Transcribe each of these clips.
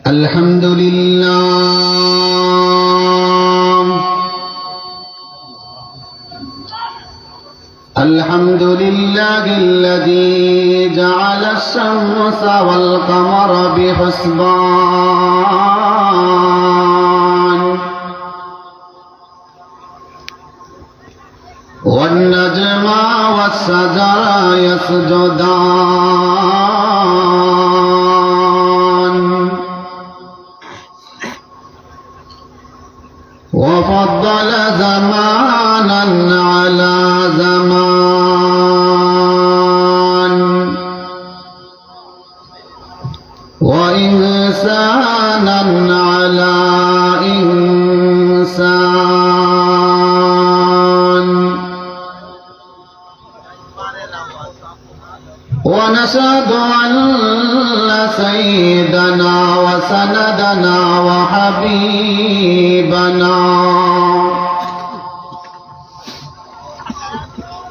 الحمد لله الحمد لله الذي جعل الشمس والقمر بحسبان والنجم والشجر يسجدان وفضل زمانا على زمان وإنسانا على إنسان ونشهد أن سيدنا وسندنا وحبيبنا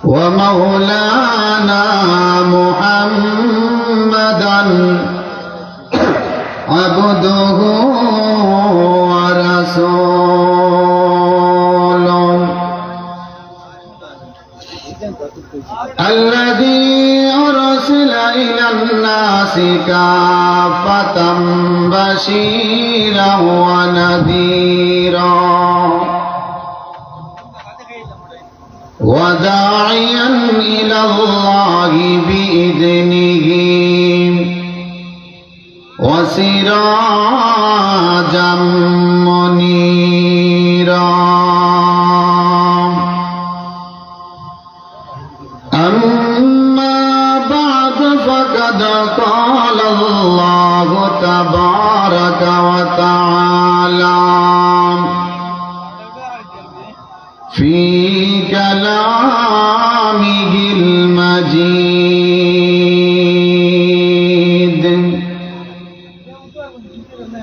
ومولانا محمدا عبده ورسوله الذي أرسل إلى الناس كافة بشيرا ونذيرا وداعيا إلى الله بإذنه وسراجا منيرا أما بعد فقد قال الله تبارك وتعالى في كلامه المجيد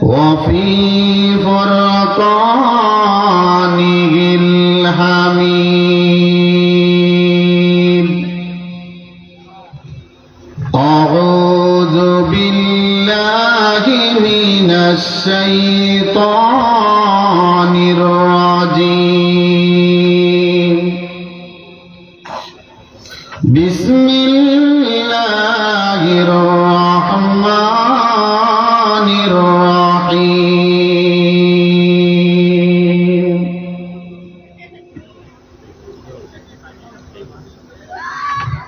وفي فرقانه الحميد أعوذ بالله من الشيطان الرجيم بسم الله الرحمن الرحيم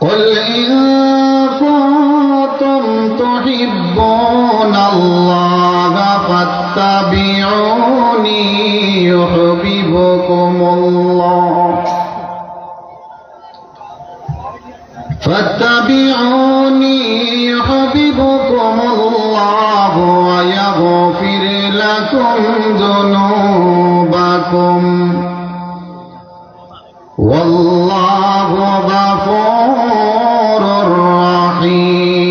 قل إن كنتم تحبون الله فاتبعوني يحببكم الله فاتبعوني يحببكم الله ويغفر لكم ذنوبكم والله غفور رحيم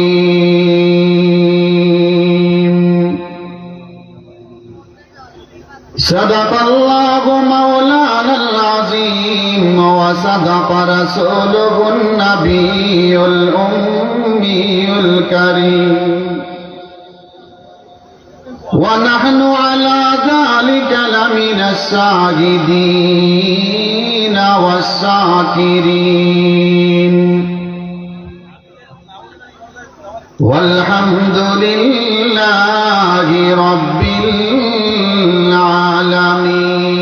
صدق الله مولانا العظيم وصدق رسوله النبي الأمي الكريم ونحن على ذلك لمن الشاهدين والشاكرين والحمد لله رب العالمين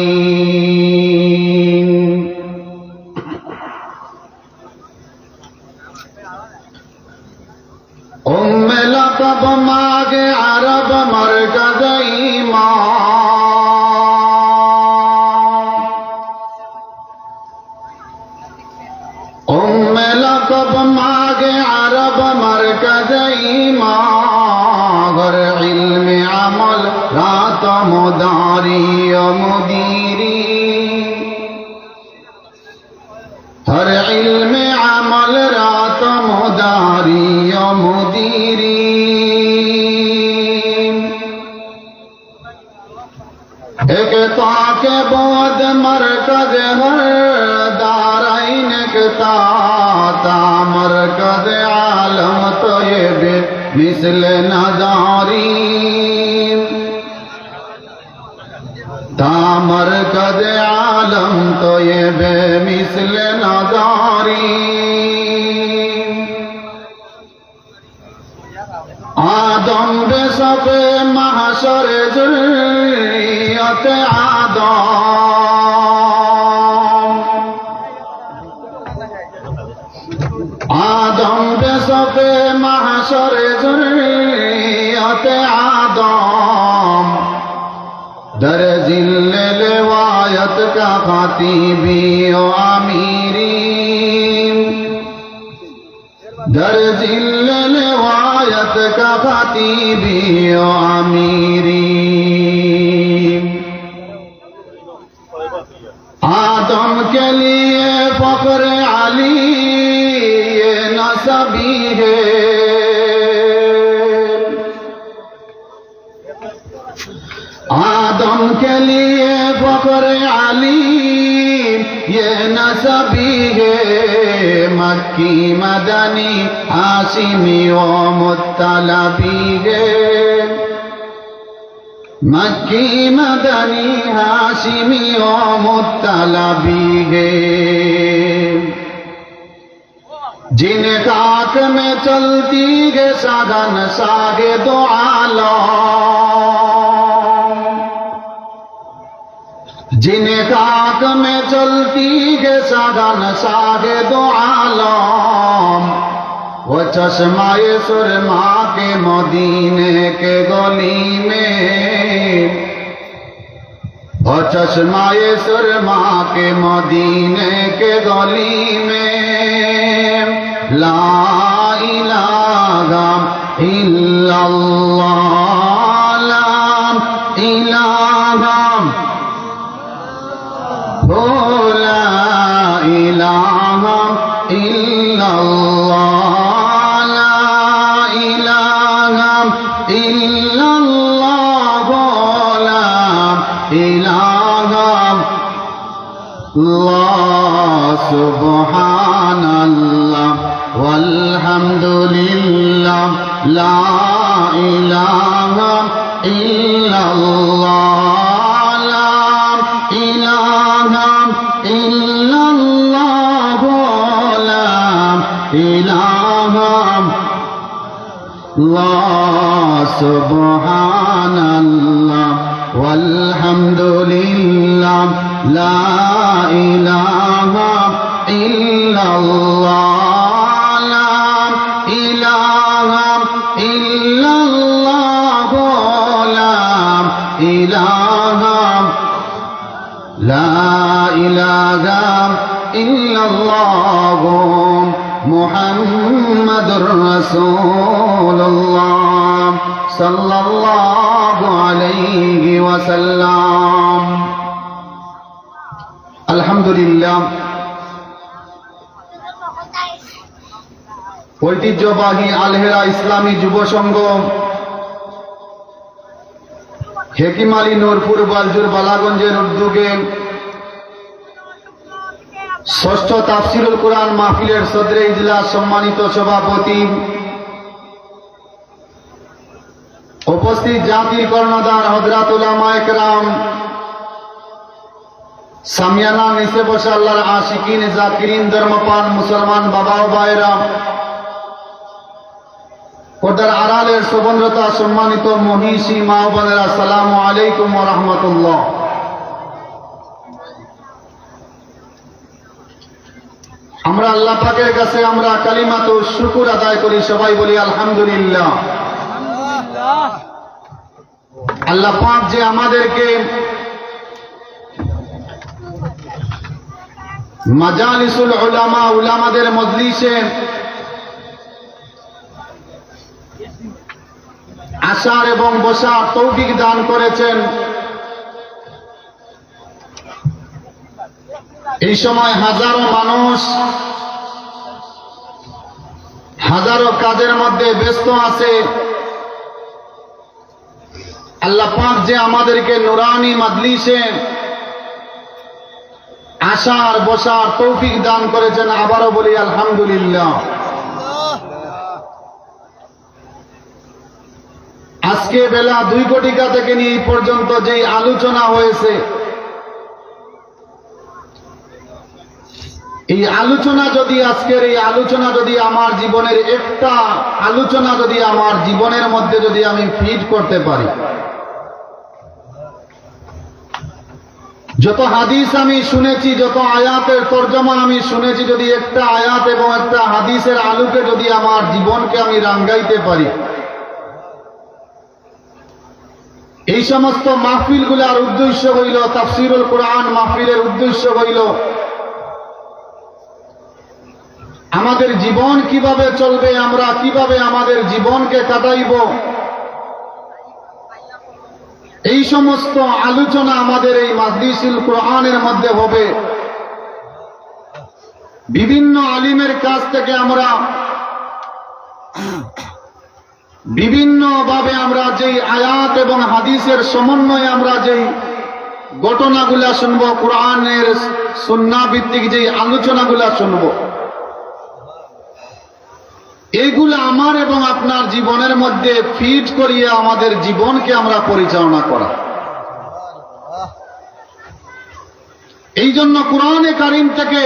لقب ماغ عرب مرکز ایمان لقب ماغ عرب مرکز ایمان غر علم عمل رات مداری و مدیری ہر علم عمل رات مداری و مدیری ایک تاک بود مرکز ہر دارین اکتا تا مرکز عالم طیب مثل نظاری تا مرکز عالم تو یہ بے مثل نظاری آدم بے صف محشر ذریت آدم بے صف محشر ذریت آدم در ذل روایت کا خطیبی و امیری در ذل روایت کا خطیبی و امیری آدم کے لیے فخر علی یہ نسبی ہے آدم کے لیے فخر علی یہ نسبی ہے مکی مدنی ہاشمی و مطلبی ہے مکی مدنی ہاشمی و مطلبی ہے جن خاک میں چلتی ہے ساگن ساگے دو عالم جن خاک میں چلتی ہے ساگن ساگے دو عالم وہ چشمہ سرما کے مدینے کے گلی میں وہ چشمہ سرما کے مدینے کے گلی میں لا الہ الا اللہ لا الہ لا الہ الا اللہ لا الہ الا اللہ لا الہ اللہ سبحان اللہ والحمد للہ لا الہ الا اللہ لا الہ الا اللہ لا الہ اللہ سبحان اللہ والحمد للہ لا الہ الا اللہ لا الہ الا اللہ لا الہ لا الہ الا اللہ محمد رسول اللہ صلی اللہ علیہ وسلم আলহামদুলিল্লাহ ঐতিহ্যবাহী আলহেরা ইসলামী যুব সংঘ হেকিম আলী নূরপুর বালজুর বালাগঞ্জের উদ্যোগে ষষ্ঠ তাফসিরুল কোরআন মাহফিলের সদরে ইজলাস সম্মানিত সভাপতি উপস্থিত জাতির কর্ণধার হযরত উলামায়ে কেরাম সামিয়ানা নিচে বসে আল্লাহর আশিকিন জাকিরিন ধর্মপান মুসলমান বাবা ও ভাইরা পর্দার আড়ালের সুবর্ণতা সম্মানিত মহিষী মা ও বোনেরা আসসালামু আলাইকুম ওয়া রাহমাতুল্লাহ। আমরা আল্লাহ পাকের কাছে আমরা কালিমাতু শুকর আদায় করি, সবাই বলি আলহামদুলিল্লাহ। আল্লাহ পাক যে আমাদেরকে মাজালিসুল উলামা উলামাদের মজলিসে আসার এবং বসার তৌফিক দান করেছেন, এই সময় হাজারো মানুষ হাজারো কাজের মধ্যে ব্যস্ত আছে। আল্লাহ পাক যে আমাদেরকে নুরানি মজলিসে আসার বসার তৌফিক দান করেছেন, আবারও বলি আলহামদুলিল্লাহ। আজকে আজকে বেলা 2 কোটিকা থেকে নিয়ে এই পর্যন্ত যেই আলোচনা হয়েছে, এই আলোচনা যদি আজকের এই আলোচনা যদি আমার জীবনের একটা আলোচনা যদি আমার জীবনের মধ্যে যদি আমি ফিট করতে পারি, যত হাদিস আমি শুনেছি, যত আয়াতের তর্জমা আমি শুনেছি, যদি একটা আয়াত এবং একটা হাদিসের আলোকে যদি আমার জীবনকে আমি রাঙ্গাইতে পারি, এই সমস্ত মাহফিলগুলোর উদ্দেশ্য হইল, তাফসীরুল কোরআন মাহফিলের উদ্দেশ্য হইল আমাদের জীবন কিভাবে চলবে, আমরা কিভাবে আমাদের জীবনকে কাটাইব, এই সমস্ত আলোচনা আমাদের এই মাজলিসুল কোরআনের মধ্যে হবে। বিভিন্ন আলিমের কাছ থেকে আমরা বিভিন্নভাবে আমরা যেই আয়াত এবং হাদিসের সমন্বয়ে আমরা যেই ঘটনাগুলা শুনবো, কোরআনের সুন্নাহ ভিত্তিক যেই আলোচনাগুলা শুনবো, এইগুলো আমার এবং আপনার জীবনের মধ্যে ফিট করিয়ে আমাদের জীবনকে আমরা পরিচালনা করা। এই জন্য কোরআনে কারীম থেকে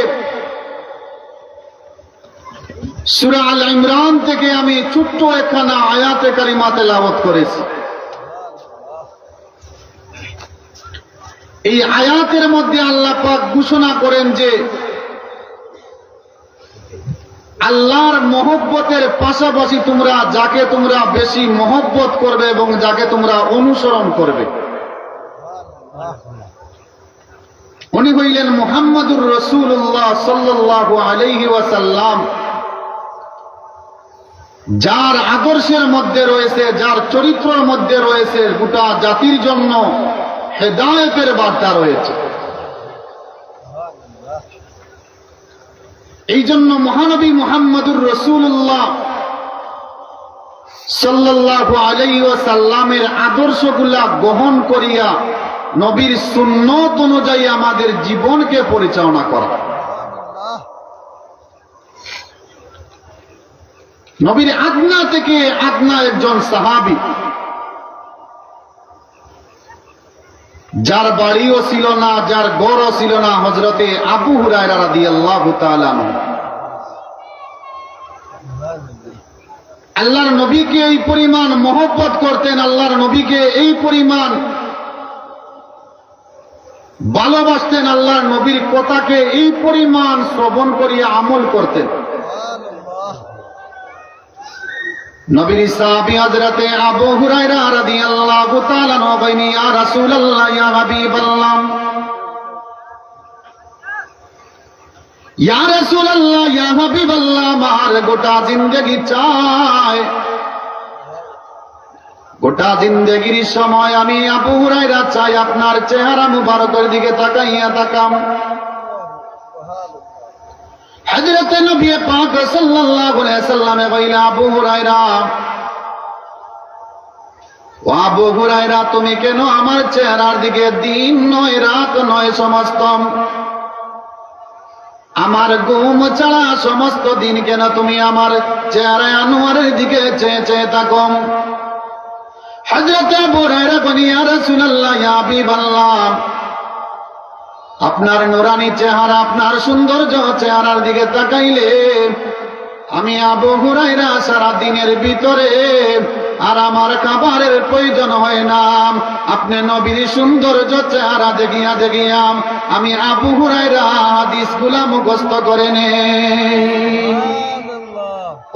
সূরা আল ইমরান থেকে আমি ছোট্ট একখানা আয়াতে কারিমা তেলাওয়াত করেছি। এই আয়াতের মধ্যে আল্লাহ পাক ঘোষণা করেন যে আল্লাহর মহব্বতের পাশাপাশি তোমরা যাকে তোমরা বেশি মহব্বত করবে এবং যাকে তোমরা অনুসরণ করবে, উনি হইলেন মুহাম্মদুর রাসূলুল্লাহ সাল্লাল্লাহু আলাইহি ওয়াসাল্লাম, যার আদর্শের মধ্যে রয়েছে, যার চরিত্রের মধ্যে রয়েছে গোটা জাতির জন্য হেদায়েতের বার্তা রয়েছে। এই জন্য মহানবী মুহাম্মদুর রাসূলুল্লাহ সাল্লাল্লাহু আলাইহি ওয়াসাল্লামের আদর্শগুলা গ্রহণ করিয়া নবীর সুন্নত অনুযায়ী আমাদের জীবনকে পরিচালনা করা। নবীর আদনা থেকে আদনা একজন সাহাবী, যার বাড়িও ছিল না, যার ঘরও ছিল না, হযরতে আবু হুরায়রা রাদিয়াল্লাহু তাআলা আনহু আল্লাহর নবীকে এই পরিমাণ মহব্বত করতেন, আল্লাহর নবীকে এই পরিমাণ ভালোবাসতেন, আল্লাহর নবীর কথাকে এই পরিমাণ শ্রবণ করিয়া আমল করতেন। নবীর সাহাবী হযরতে আবু হুরায়রা রাদিয়াল্লাহু তাআলা আনহু বলেন, ইয়া রাসূলুল্লাহ, ইয়া হাবিবাল্লাহ, ইয়া রাসূলুল্লাহ, ইয়া হাবিবাল্লাহ, আমার গোটা জিন্দেগি চাই, গোটা জিন্দেগির সময় আমি আবু হুরায়রা চাই আপনার চেহারা মুবারকের দিকে তাকাইয়া তাকাম। হযরত নবী পাক সাল্লাল্লাহু আলাইহি ওয়াসাল্লামে বলেন, আবু হুরায়রা, ও আবু হুরায়রা, তুমি কেন আমার চেহারার দিকে দিন নয় রাত নয় সমস্ত আমার ঘুম ছাড়া সমস্ত দিন কেন তুমি আমার চেহারা আনোয়ারের দিকে চেয়ে চেয়ে থাকো? হযরত আবু হুরায়রা বলেন, ইয়া রাসূলুল্লাহ, ইয়া হাবিবাল্লাহ, আপনার নুরানি চেহারা, আপনার সৌন্দর্য চেহারার দিকে তাকাইলে আমি আবু হুরায়রা সারা দিনের ভিতরে আর আমার খাবারের প্রয়োজন হয় না, আপনি নবীর সৌন্দর্য চেহারা দেখিয়া দেখিয়া আমি আবু হুরায়রা হাদিসগুলা মুখস্থ করে নে।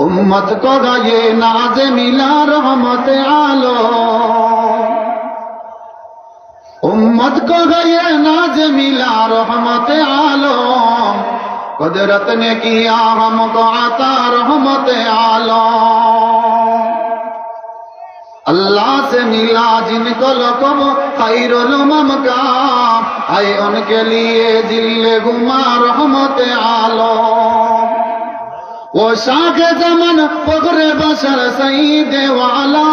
উম্মত কো গায়ে নাজে মিলা রহমতে আলো, उम्मत को गए नाज मिला रहमत आलम, कुदरत ने किया हमको आता रहमत आलम। अल्लाह से मिला जिनको लकब खैरुल ममकाम, आए उनके लिए दिल गुमा रहमत आलम। वो शाखे जमन फख्रे बशर सईद वाला,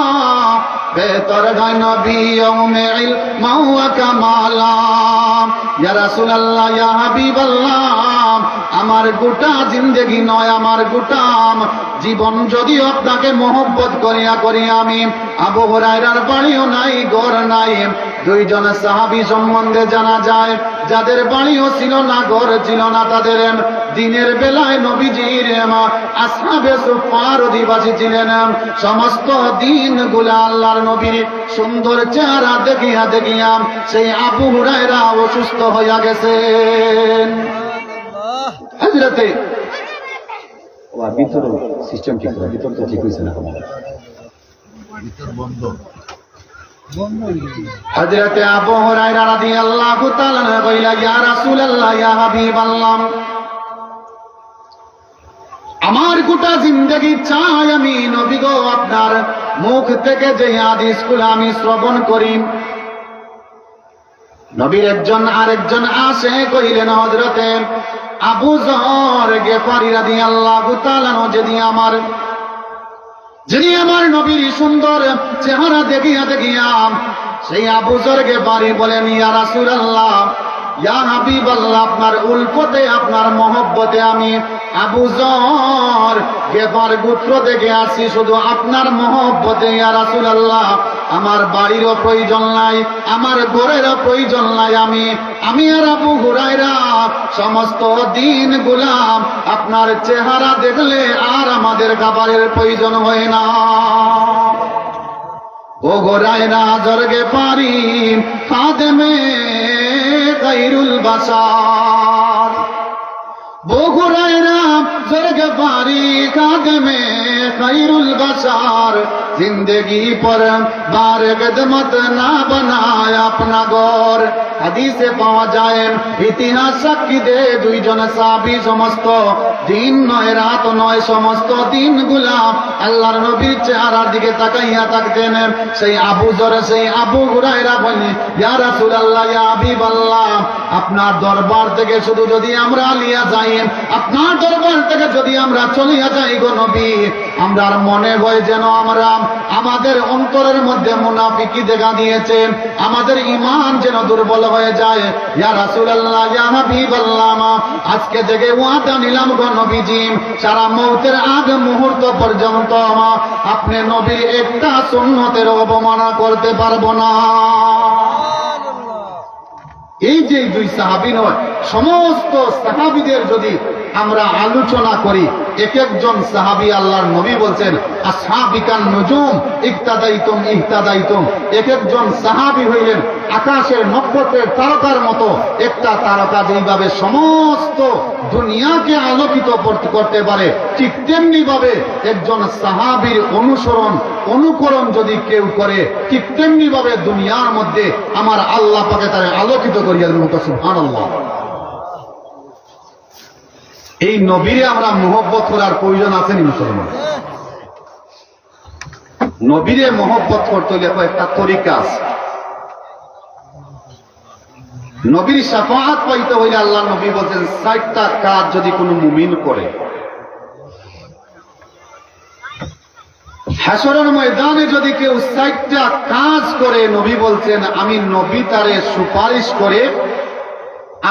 बेहतर है नबियों में इल्म व कमाला। या रसूल अल्लाह, या हबीब अल्लाह, আমার গোটা জিন্দেগি নয়, আমার গোটা জীবন যদি আপনাকে মহব্বত করিয়া করিয়া আমি আবু হুরায়রার বাড়িও নাই, ঘর নাই। দুইজন সাহাবী সম্বন্ধে জানা যায় যাদের বাড়িও ছিল না, ঘর ছিল না, তাদের দিনের বেলায় নবীজির আসহাবে সুফার অধিবাসী ছিলেন। সমস্ত দিনগুলা আল্লাহর নবীর সুন্দর চেহারা দেখিয়া দেখিয়া সেই আবু হুরায়রা অসুস্থ হইয়া গেছেন। হযরতে ভিতর সিস্টেম ঠিক করে, ভিতর তো ঠিক হয়েছে না, ভিতর বন্ধ। হযরতে আবু হুরায়রা রাদিয়াল্লাহু তাআলা কইলা, ইয়া রাসূলুল্লাহ, ইয়া হাবিবাল্লাহ, আমার গোটা জিন্দেগি চাই আমি নবী গো আপনার মুখ থেকে যে হাদিসগুলো আমি শ্রবণ করি। নবীর একজন আরেকজন আসে কইলেন, হযরতে আবু যর গিফারী রাদিয়াল্লাহু তাআলা যিনি আমার নবীর সুন্দর চেহারা দেখিয়া দেখিয়া সেই আবু যর গিফারী বলেন, ইয়া রাসূলুল্লাহ, ইয়া হাবিবাল্লাহ, আপনার উল্ফতে আপনার মহব্বতে আমি আবু যর গিফার গোত্র থেকে আসি, শুধু আপনার মহব্বতে ইয়া রাসূলুল্লাহ, আমার বাড়িরও প্রয়োজন নাই, আমার ঘরেরও প্রয়োজন নাই। আমি আর আবু হুরায়রা সমস্ত দিন গুলাম আপনার চেহারা দেখলে আর আমাদের খাবারের প্রয়োজন হয় না। ও হুরায়রা জরগে পারি খাদেমে খায়রুল বাশার, ও হুরায়রা জরগে পারি খাদেমে খায়রুল বাশার, जिंदगी पर बार कदमत ना बनाया अपना गौर। হাদিসে পাওয়া যায়, ইতিহাস সাক্ষী দে দুইজন সাহাবী সমস্ত দিন নয়, রাত নয়, সমস্ত দিনগুলা আল্লাহর নবীর চেহারার দিকে তাকাইয়া থাকতেন। সেই আবু যর, সেই আবু হুরায়রা বলেন, ইয়া রাসূলুল্লাহ, ইয়া হাবিবাল্লাহ, আপনার দরবার থেকে শুধু যদি আমরা লিয়া যাই, আপনার দরবার থেকে যদি আমরা চলিয়া যাই গো নবী, আমরার মনে হয় যেন আমরা আমাদের অন্তরের মধ্যে মুনাফিকি দেখা দিয়েছে, আমাদের ঈমান যেন দুর্বল হয়ে যায়। ইয়া রাসূলুল্লাহ, ইয়া হাবিবাল্লাহ, আজকে থেকে ওয়াদা নিলাম গো নবীজি, সারা মওতের আগ মুহূর্ত পর্যন্ত আপনি নবীর একটা সুন্নতের অবমাননা করতে পারবো না। এই যে দুই সাহাবী নয়, সমস্ত সাহাবীদের যদি আমরা আলোচনা করি, এক একজন সাহাবী আল্লাহর নবী বলছেন, আসহাবিকান নুজুম ইক্তাদাইতুম ইহতাদাইতুম, এক একজন সাহাবী হইলেন আকাশের নক্ষত্রের তারকার মতো একটা তারকা, যেইভাবে সমস্ত দুনিয়াকে আলোকিত করতে পারে, ঠিক তেমনি ভাবে একজন সাহাবীর অনুকরণ যদি কেউ করে, ঠিক তেমনি ভাবে দুনিয়ার মধ্যে আমার আল্লাহ পাকে তারে আলোকিত করিয়া দেন। সুবহানাল্লাহ। এই নবীরে আমরা মহব্বত করার প্রয়োজন আছে নি মুসলমান? নবীরে মহব্বত করতে হলে একটা তরিকা আছে। নবীর শাফাআত পাইতে হইলে আল্লাহ নবী বলছেন, ৬০টা কাজ যদি কোনো মুমিন করে, হাসরের ময়দানে যদি কেউ ৬০টা কাজ করে, নবী বলছেন আমি নবী তারে সুপারিশ করে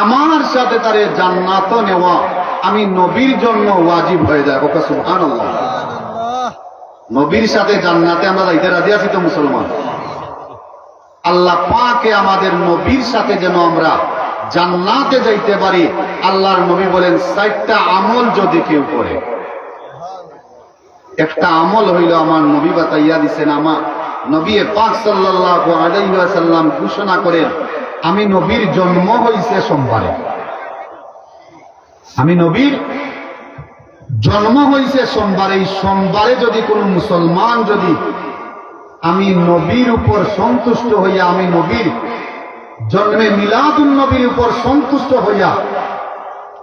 আমার সাথে তারে জান্নাত নেওয়া আমি নবীর জন্য ওয়াজিব হয়ে যায়। সুবহানাল্লাহ। নবীর সাথে জান্নাতে আমরা যাইতে রাজি আছি তো মুসলমান? আল্লাহ পাকে আমাদের নবীর সাথে যেন আমরা জান্নাতে যাইতে পারি। আল্লাহর নবী বলেন, ৬০টা আমল যদি কেউ করে, একটা আমল হইল আমার নবী বাতাইয়া দিচ্ছেন, আমার নবী পাক সাল্লাল্লাহু আলাইহি ওয়াসাল্লাম ঘোষণা করেন, আমি নবীর জন্ম হইছে সোমবারে, আমি নবীর জন্ম হইছে সোমবারে। এই সোমবারে যদি কোন মুসলমান যদি আমি নবীর উপর সন্তুষ্ট হইয়া, আমি নবীর জন্মে মিলাদুন নবীর উপর সন্তুষ্ট হইয়া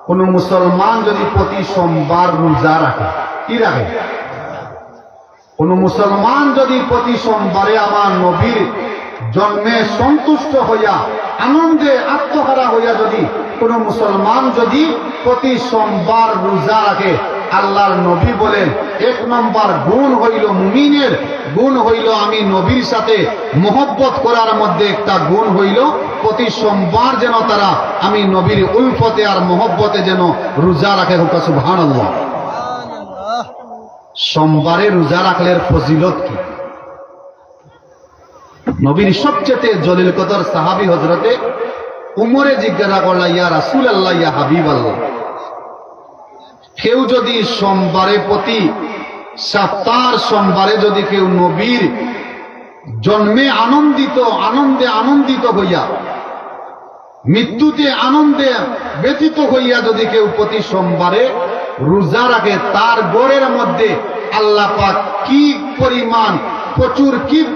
কোন মুসলমান যদি প্রতি সোমবার রোজা রাখে, কি রাখে? কোন মুসলমান যদি প্রতি সোমবারে আমার নবীর জন্মে সন্তুষ্ট হইয়া আনন্দে আত্মহারা হইয়া যদি কোন মুসলমান যদি প্রতি সোমবার রোজা রাখে, আল্লাহর নবী বলেন 1 নম্বর গুণ হইল মুমিনের গুণ হইল, আমি নবীর সাথে মহব্বত করার মধ্যে একটা গুণ হইল প্রতি সোমবার যেন তারা আমি নবীর উলফতে আর মহব্বতে যেন রোজা রাখে। সুবহানাল্লাহ। সোমবারে রোজা রাখলে ফজিলত কি? নবীর সবচেয়ে জলিল কদর সাহাবী হযরতে উমরে জিজ্ঞাসা করল, ইয়া রাসূলুল্লাহ, ইয়া হাবিবাল্লাহ, কেউ যদি সোমবারে প্রতি সপ্তাহের সোমবারে যদি কেউ নবীর জন্মে আনন্দিত হইয়া মৃত্যুতে আনন্দে ব্যতীত হইয়া যদি কেউ প্রতি সোমবারে রোজা রাখে, তার গড়ের মধ্যে আল্লাহ পাক কি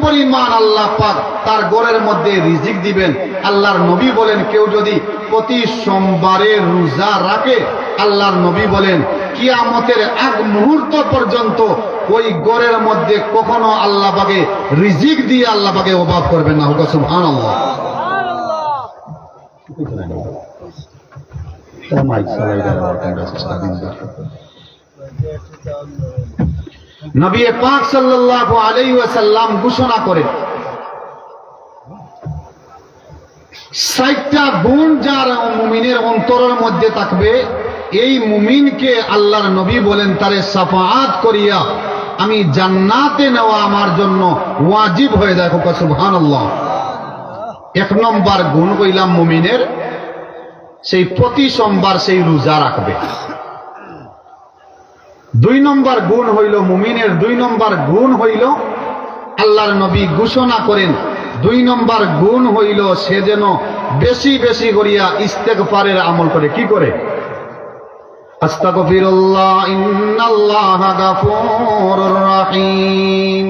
পরিমাণ আল্লাহ পাক তার গড়ের মধ্যে রিজিক দিবেন। আল্লাহর নবী বলেন কেউ যদি প্রতি সোমবারে রোজা রাখে, আল্লাহর নবী বলেন কিয়ামতের আগ মুহূর্ত পর্যন্ত ওই গড়ের মধ্যে কখনো আল্লাহ পাকে রিজিক দিয়ে আল্লাহ পাকে অভাব করবেন না। সুবহানাল্লাহ। নবী পাক সাল্লাল্লাহু আলাইহি ওয়াসাল্লাম ঘোষণা করে 60টা গুণ যার মুমিনের অন্তরের মধ্যে থাকবে, এই মুমিনকে আল্লাহর নবী বলেন তারে শাফাআত করিয়া আমি জান্নাতে নেওয়া আমার জন্য ওয়াজিব হয়ে যায়। সুবহানাল্লাহ। 1 নম্বর গুণ কইলাম মুমিনের, সেই প্রতি সোমবার সেই রোজা রাখবে। 2 নম্বর গুণ হইল মুমিনের, 2 নম্বর গুণ হইল আল্লাহর নবী ঘোষণা করেন 2 নম্বর গুণ হইল সে যেন বেশি বেশি করিয়া ইস্তেগফারের আমল করে। কি করে? আস্তাগফিরুল্লাহ ইন্নাল্লাহা গাফুরুর রাহিম।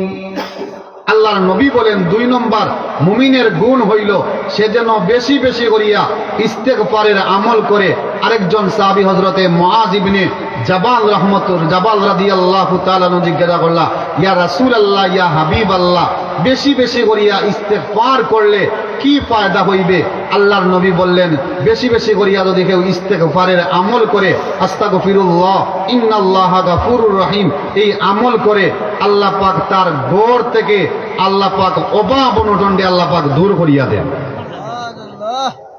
আল্লাহর নবী বলেন 2 নম্বর মুমিনের গুণ হইল সে যেন বেশি বেশি করিয়া ইস্তেগফারের আমল করে। আরেকজন সাহাবী হযরতে মুআয ইবনে জাবাল রাদিয়াল্লাহু তাআলা জিজ্ঞাসা করলা, ইয়া রাসূলুল্লাহ, ইয়া হাবিবাল্লাহ, বেশি বেশি করিয়া ইস্তেগফার করলে কি ফায়দা হইবে? আল্লাহর নবী বললেন বেশি বেশি করিয়া যদি কেউ ইস্তেগফারের আমল করে, আস্তাগফিরুল্লাহ ইন্নাল্লাহা গাফুরুর রহিম, এই আমল করে আল্লাহ পাক তার ঘর থেকে আল্লাহ পাক অভাব অনটনকে আল্লাহ পাক দূর করিয়া দেন।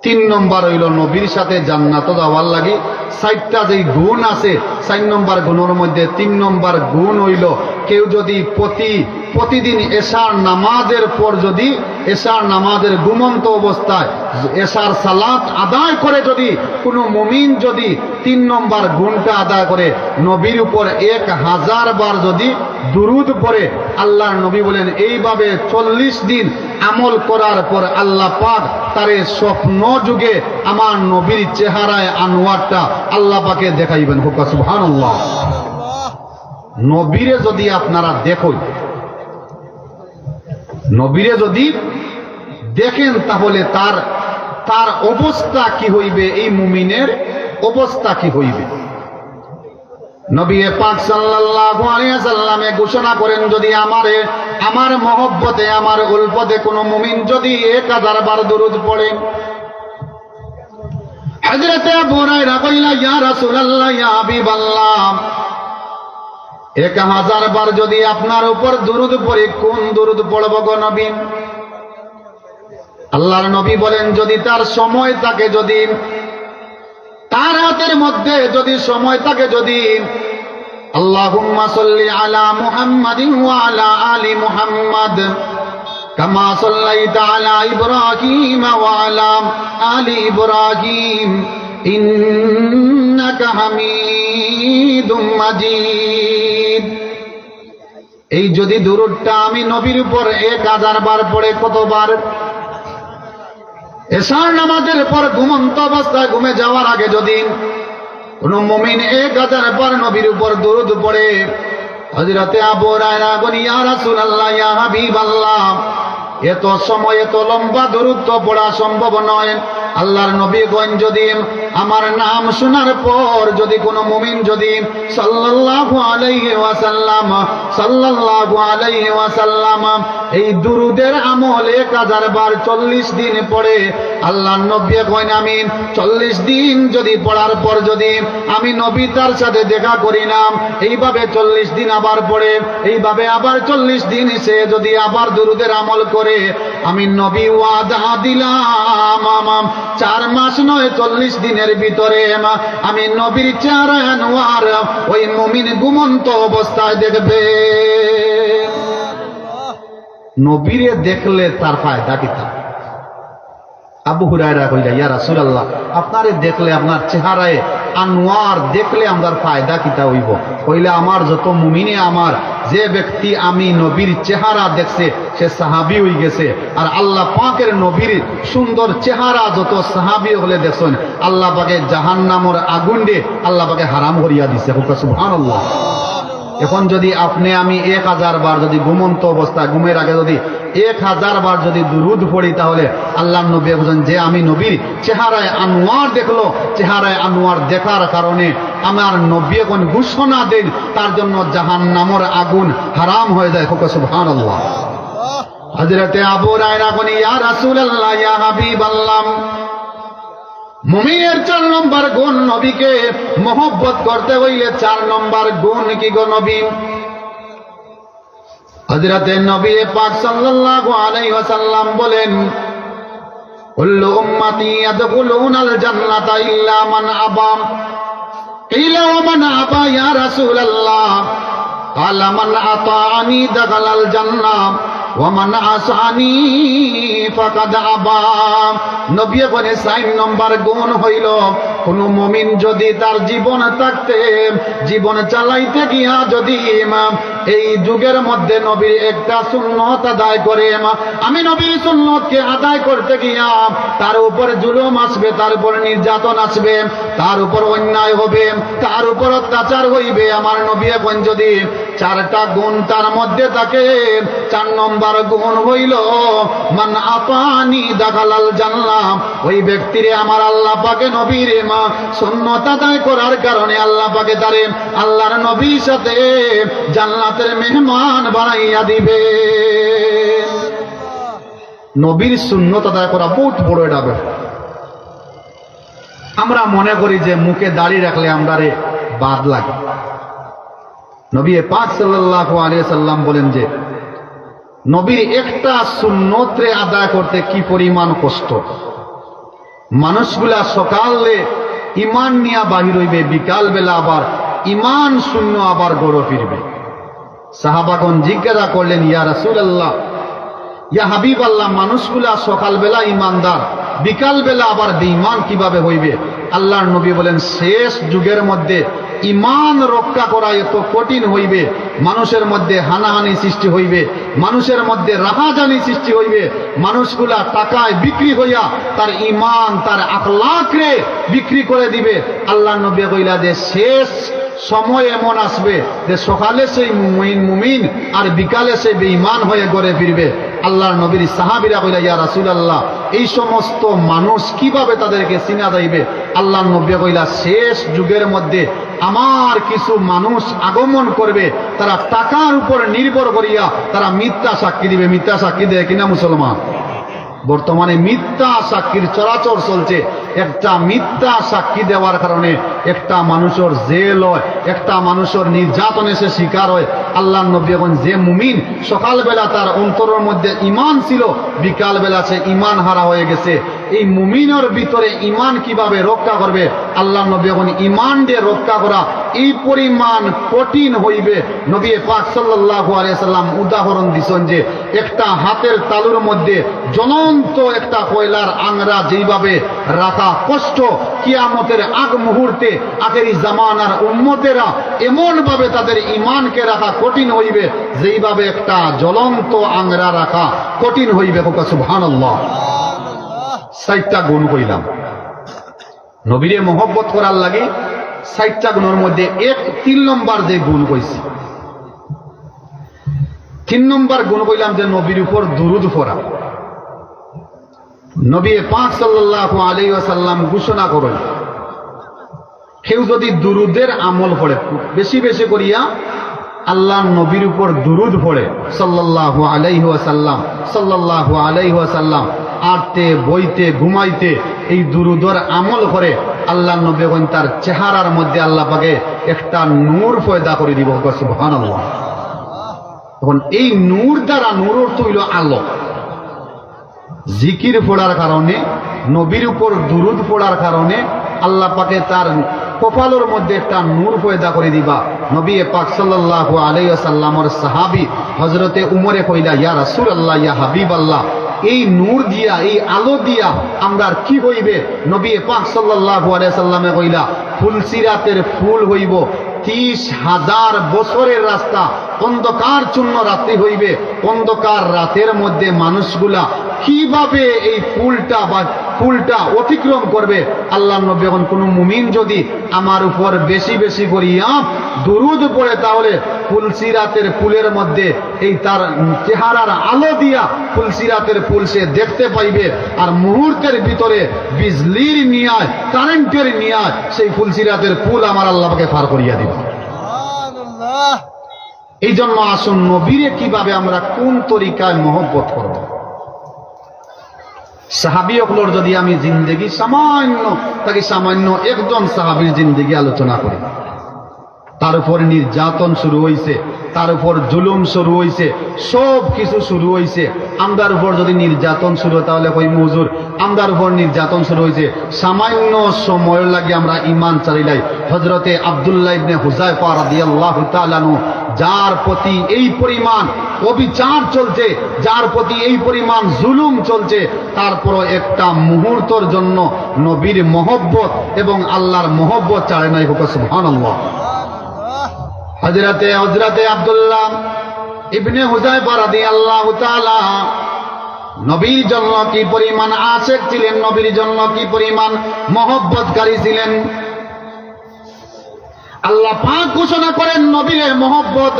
3 নম্বর হইল নবীর সাথে জান্নাত যাওয়ার লাগি 60টা যেই গুণ আছে, 4 নম্বর গুণের মধ্যে 3 নম্বর গুণ হইল কেউ যদি প্রতিদিন এশার নামাজের পর যদি এশার নামাজের ঘুমন্ত অবস্থায় এশার সালাত আদায় করে, যদি কোনো মুমিন যদি 3 নম্বর গুণটা আদায় করে, নবীর উপর 1000 বার যদি দুরূদ পড়ে, আল্লাহর নবী বলেন এইভাবে 40 দিন আমল করার পর আল্লাহ পাক তারে স্বপ্ন যুগে আমার নবীর চেহারায় আনোয়ারটা আল্লাহ পাকে দেখাইবেন। সুবহানাল্লাহ। নবীরে যদি আপনারা দেখেন, নবীরে যদি দেখেন তাহলে তার অবস্থা কি হইবে, এই মুমিনের অবস্থা কি হইবে? নবী পাক সাল্লাল্লাহু আলাইহি ওয়াসাল্লামে ঘোষণা করেন যদি আমার মহব্বতে আমার উলফতে কোন মুমিন যদি 1000 বার দুরূদ পড়ে, হযরতে আবু হুরায়রা কইলা, ইয়া রাসূলুল্লাহ, ইয়া হাবিবাল্লাহ, 1000 বার যদি আপনার উপর দুরূদ পড়ে, কোন দুরূদ পড়ব গো নবী? আল্লাহর নবী বলেন যদি তার সময় থাকে, যদি তার হাতের মধ্যে যদি সময় থাকে, যদি আল্লাহুম্মা সাল্লি আলা মুহাম্মাদিন ওয়া আলা আলি মুহাম্মাদ কামা সাল্লাইতা আলা ইব্রাহিম ওয়া আলা আলি ইব্রাহিম ইন্নাকা হামিদুম মাজিদ। এই যদি দুরূদটা আমি নবীর উপর 1000 বার পড়ে, কতবার? এশার নামাজের পর ঘুমন্ত অবস্থায় ঘুমে যাওয়ার আগে যদি কোন মুমিন 1000 বার নবীর উপর দুরূদ পড়ে, হযরতে আবু হুরায়রা বলেন, ইয়া রাসূলুল্লাহ, ইয়া হাবিবাল্লাহ, এত সময় এত লম্বা দুরূদ তো পড়া সম্ভব নয়। আল্লাহর নবী কইন যদি আমার নাম শোনার পর যদি কোনো মুমিন যদি সাল্লাল্লাহু আলাইহি ওয়াসাল্লাম এই দুরূদের আমল 1000 বার 40 দিন পড়ে, আল্লাহ নবী কইন আমি 40 দিন যদি পড়ার পর যদি আমি নবী তার সাথে দেখা করি না, এইভাবে 40 দিন আবার পড়ে, এইভাবে আবার 40 দিন সে যদি আবার দুরুদের আমল করে, আমি নবী ওয়াদা দিলাম 4 মাস নয় 40 দিনের ভিতরে আমি নবীর চেহারা আনোয়ার ওই মুমিন ঘুমন্ত অবস্থায় দেখবে। নবীরে দেখলে তার ফায়দা কি? আবু হুরায়রা কইলা, ইয়া রাসূলুল্লাহ, আপনারে দেখলে আপনার চেহারায় আনোয়ার দেখলে আমার ফায়দা কিতা হইব? কইলা, আমার যত মুমিনে আমার যে ব্যক্তি আমি নবীর চেহারা দেখছে সে সাহাবী হয়ে গেছে, আর আল্লাহ পাকের নবীর সুন্দর চেহারা যত সাহাবী হলে দেখছেন আল্লাহ পাকে জাহান্নামের আগুন দিয়ে আল্লাহ পাকে হারাম করিয়া দিছে। সুবহানাল্লাহ। এখন যদি আপনি আমি 1000 বার যদি ঘুমন্ত অবস্থায় ঘুমের আগে যদি 1000 বার যদি দুরুদ পড়ি, তাহলে আল্লাহ নবী বলেন যে আমি নবীর চেহারায় আনোয়ার দেখলো, চেহারায় আনোয়ার দেখার কারণে আমার নবী এখন ঘোষণা দেন তার জন্য জাহান্নামের আগুন হারাম হয়ে যায়। সুবহানাল্লাহ। হযরতে আবু হুরায়রা কোন, ইয়া রাসূলুল্লাহ, ইয়া হাবিবাল্লাহ, মুমিনের 4 নম্বর গুণ, নবীকে মহব্বত করতে হইলে 4 নম্বর গুণ কি গো নবী? হযরতে নবী পাক সাল্লাল্লাহু আলাইহি ওয়াসাল্লাম বলেন, কুল্লু উম্মতি ইয়াদখুলুনাল জান্নাতা ইল্লা মান আবা। কিলা ওয়া মান আবা ইয়া রাসূলুল্লাহ? ক্বালা মান আতাআনি দাখালাল জান্নাহ ওয়া মান আসানি ফাকাদ আবা। নবী বলে 4 নম্বর গুণ হইল, কোন মুমিন যদি তার জীবন থাকতে জীবন চালাইতে গিয়া যদি এই যুগের মধ্যে নবীর একটা সুন্নত আদায় করে, আমি নবীর সুন্নতকে আদায় করতে গিয়া তার উপর জুলুম আসবে, তার উপর নির্যাতন আসবে, তার উপর অন্যায় হবে, তার উপর অত্যাচার হইবে, আমার নবী এখন যদি 4টা গুণ তার মধ্যে থাকে, 4 নম্বর গুণ হইল মান আতানি দাখালাল জান্নাহ। ওই ব্যক্তিরে আমার আল্লাহ পাকে নবীর সুন্নত আদায় করার কারণে আল্লাহ পাকে তারে আল্লাহর নবীর সাথে জান্নাতের মেহমান বানাইয়া দিবে। নবীর সুন্নত আদায় করা বহুত বড় এটা ব্যাপার। আমরা মনে করি যে মুখে দাড়ি রাখলে আমরারে বাদ লাগে। নবী পাক সাল্লাল্লাহু আলাইহি সাল্লাম বলেন যে নবীর একটা সুন্নতরে আদায় করতে কি পরিমাণ কষ্ট। মানুষগুলা সকালে ইমান নিয়া বাহির হইবে, বিকাল বেলা আবার ইমান শূন্য আবার গড়ে ফিরবে। সাহাবাগণ জিজ্ঞাসা করলেন, ইয়া রাসূলুল্লাহ, ইয়া হাবিবাল্লাহ, মানুষগুলা সকালবেলা ইমানদার, বিকাল বেলা আবার বেঈমান কিভাবে হইবে? আল্লাহর নবী বলেন, শেষ যুগের মধ্যে ইমান রক্ষা করা এত কঠিন হইবে, মানুষের মধ্যে হানাহানি সৃষ্টি হইবে, মানুষের মধ্যে রাহাজানি সৃষ্টি হইবে, মানুষগুলা টাকায় বিক্রি হইয়া তার ইমান তার আখলাক রে বিক্রি করে দিবে। আল্লাহর নবী কইলা যে শেষ সময় এমন আসবে যে সকালে সেই মুমিন আর বিকালে সেই বেঈমান হয়ে ঘরে ফিরবে। আল্লাহর নবীর সাহাবীরা কইলা, ইয়া রাসূলুল্লাহ, এই সমস্ত মানুষ কিভাবে তাদেরকে চিনা যাইবে? আল্লাহর নবী কইলা, শেষ যুগের মধ্যে আমার কিছু মানুষ আগমন করবে, তারা টাকার উপর নির্ভর করিয়া তারা মিথ্যা সাক্ষী দিবে। মিথ্যা সাক্ষী দেয় কিনা মুসলমান? বর্তমানে মিথ্যা সাক্ষীর চরাচর চলছে। একটা মিথ্যা সাক্ষী দেওয়ার কারণে একটা মানুষের জেল হয়, একটা মানুষের নির্যাতনে সে শিকার হয়। আল্লাহর নবী এখন যে মুমিন সকালবেলা তার অন্তরের মধ্যে ইমান ছিল, বিকালবেলা সে ইমান হারা হয়ে গেছে, এই মুমিনের ভিতরে ইমান কিভাবে রক্ষা করবে? আল্লাহর নবী এখন ইমান দিয়ে রক্ষা করা এই পরিমাণ কঠিন হইবে। নবী পাক সাল্লাল্লাহু আলাইহি সাল্লাম উদাহরণ দিছেন যে একটা হাতের তালুর মধ্যে জ্বলন্ত একটা কয়লার আংরা যেইভাবে রাখা কষ্ট, কিয়ামতের আগ মুহূর্তে আখেরি জামানার উম্মতেরা এমন ভাবে তাদের ঈমানকে রাখা কঠিন হইবে যেইভাবে একটা জ্বলন্ত আংরা রাখা কঠিন হইবে। সুবহানাল্লাহ। 4টা গুণ কইলাম নবীরে মহব্বত করার লাগে। 4টা গুণের মধ্যে 3 নম্বর যে গুণ কইছি, 3 নম্বর গুণ কইলাম যে নবীর উপর দুরূদ পড়া। নবী পাক সাল্লাল্লাহু আলাইহি ওয়াসাল্লাম ঘোষণা করেন, কেউ যদি দুরুদের আমল পড়ে, বেশি বেশি করিয়া আল্লাহর নবীর উপর দুরূদ পড়ে সাল্লাল্লাহু আলাইহি ওয়াসাল্লাম, সাল্লাল্লাহু আলাইহি ওয়াসাল্লাম, আটতে বইতে ঘুমাইতে এই দুরুদর আমল করে আল্লাহ নবী তার চেহারার মধ্যে আল্লাহ পাকে একটা নূর পয়দা করে দিব। সুবহানাল্লাহ। তখন এই নূর দ্বারা, নূর অর্থ হইল আলো, জিকির পড়ার কারণে, নবীর উপর দুরুদ পড়ার কারণে আল্লাহ পাকে তার কপালের মধ্যে একটা নূর পয়দা করে দিবা। নবী পাক সাল্লাল্লাহু আলাইহি ওয়াসাল্লামের সাহাবী হযরতে উমরে কইলা, ইয়া রাসূলুল্লাহ, ইয়া হাবিবাল্লাহ, এই নূর দিয়া, এই আলো দিয়া আমরা কি হইবে? নবী পাক সাল্লাল্লাহু আলাইহি ওয়াসাল্লামে কইলা, ফুলসিরাতের ফুল হইব, 30,000 বছরের রাস্তা অন্ধকার চূর্ণ রাত্রি হইবে। অন্ধকার রাতের মধ্যে মানুষগুলা কিভাবে এই ফুলটা অতিক্রম করবে? আল্লাহ নবী যখন কোন মুমিন যদি আমার উপর বেশি বেশি করিয়া দুরুদ পড়ে, তাহলে ফুলসিরাতের ফুলের মধ্যে এই তার চেহারার আলো দিয়া ফুলসিরাতের ফুল সে দেখতে পাইবে। আর মুহূর্তের ভিতরে বিজলির নিয়ায়, কারেন্টের নিয়ায় সেই ফুলসিরাতের ফুল আমার আল্লাহকে পার করিয়া দিব। এই জন্য আসুন, নবীরে কিভাবে আমরা কোন তরিকায় মহব্বত করব। সাহাবীগুলোর যদি আমি জিন্দেগি সামান্য একজন সাহাবীর জিন্দেগি আলোচনা করি, তার উপর নির্যাতন শুরু হয়েছে, তার উপর জুলুম শুরু হয়েছে, সব কিছু শুরু হয়েছে। আমদার উপর যদি নির্যাতন শুরু হয়, তাহলে কই হুজুর আমদার উপর নির্যাতন শুরু হয়েছে, সামান্য সময় লাগে আমরা ঈমান চালিলাই। হযরতে আব্দুল্লাহ ইবনে হুযায়ফা রাদিয়াল্লাহু তাআলা আনহু, যার প্রতি এই পরিমাণ অবিচার চলছে, যার প্রতি এই পরিমাণ জুলুম চলছে, তারপরও একটা মুহূর্তের জন্য নবীর মহব্বত এবং আল্লাহর মহব্বত ছাড়ে নাই। সুবহানাল্লাহ। হযরতে আব্দুল্লাহ ইবনে হুযায়ফা রাদিয়াল্লাহু তাআলা নবীর জন্য কি পরিমাণ আশিক ছিলেন, নবীর জন্য কি পরিমাণ মহব্বতকারী ছিলেন। আল্লাহ পাক ঘোষণা করেন নবীর মহব্বত,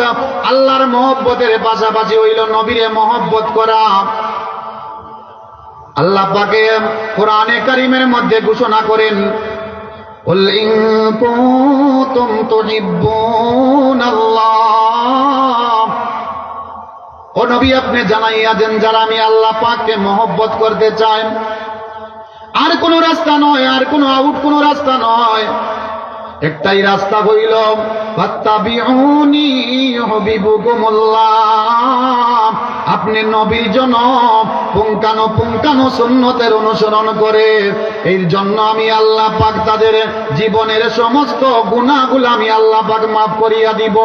আল্লাহর মহব্বতের পাশাপাশি হইল নবীর মহব্বত করা। আল্লাহ পাকে কোরআনে কারীমের মধ্যে ঘোষণা করেন, কুল ইন কুনতুম তুহিব্বুনাল্লাহ, ও নবী আপনি জানাইয়া দেন, যারা আমি আল্লাহ পাককে মহব্বত করতে চাই, আর কোন রাস্তা নয়, আর কোন কোন রাস্তা নয়, একটাই রাস্তা হইল ফাত্তাবিউনি ইউহিব্বুকুমুল্লাহ। আপনি নবীর জন্য পুঙ্খানো সুন্নতের অনুসরণ করে, এর জন্য আমি আল্লাহ পাক তাদের জীবনের সমস্ত গুনাহগুলো আমি আল্লাহ পাক মাফ করিয়া দিব।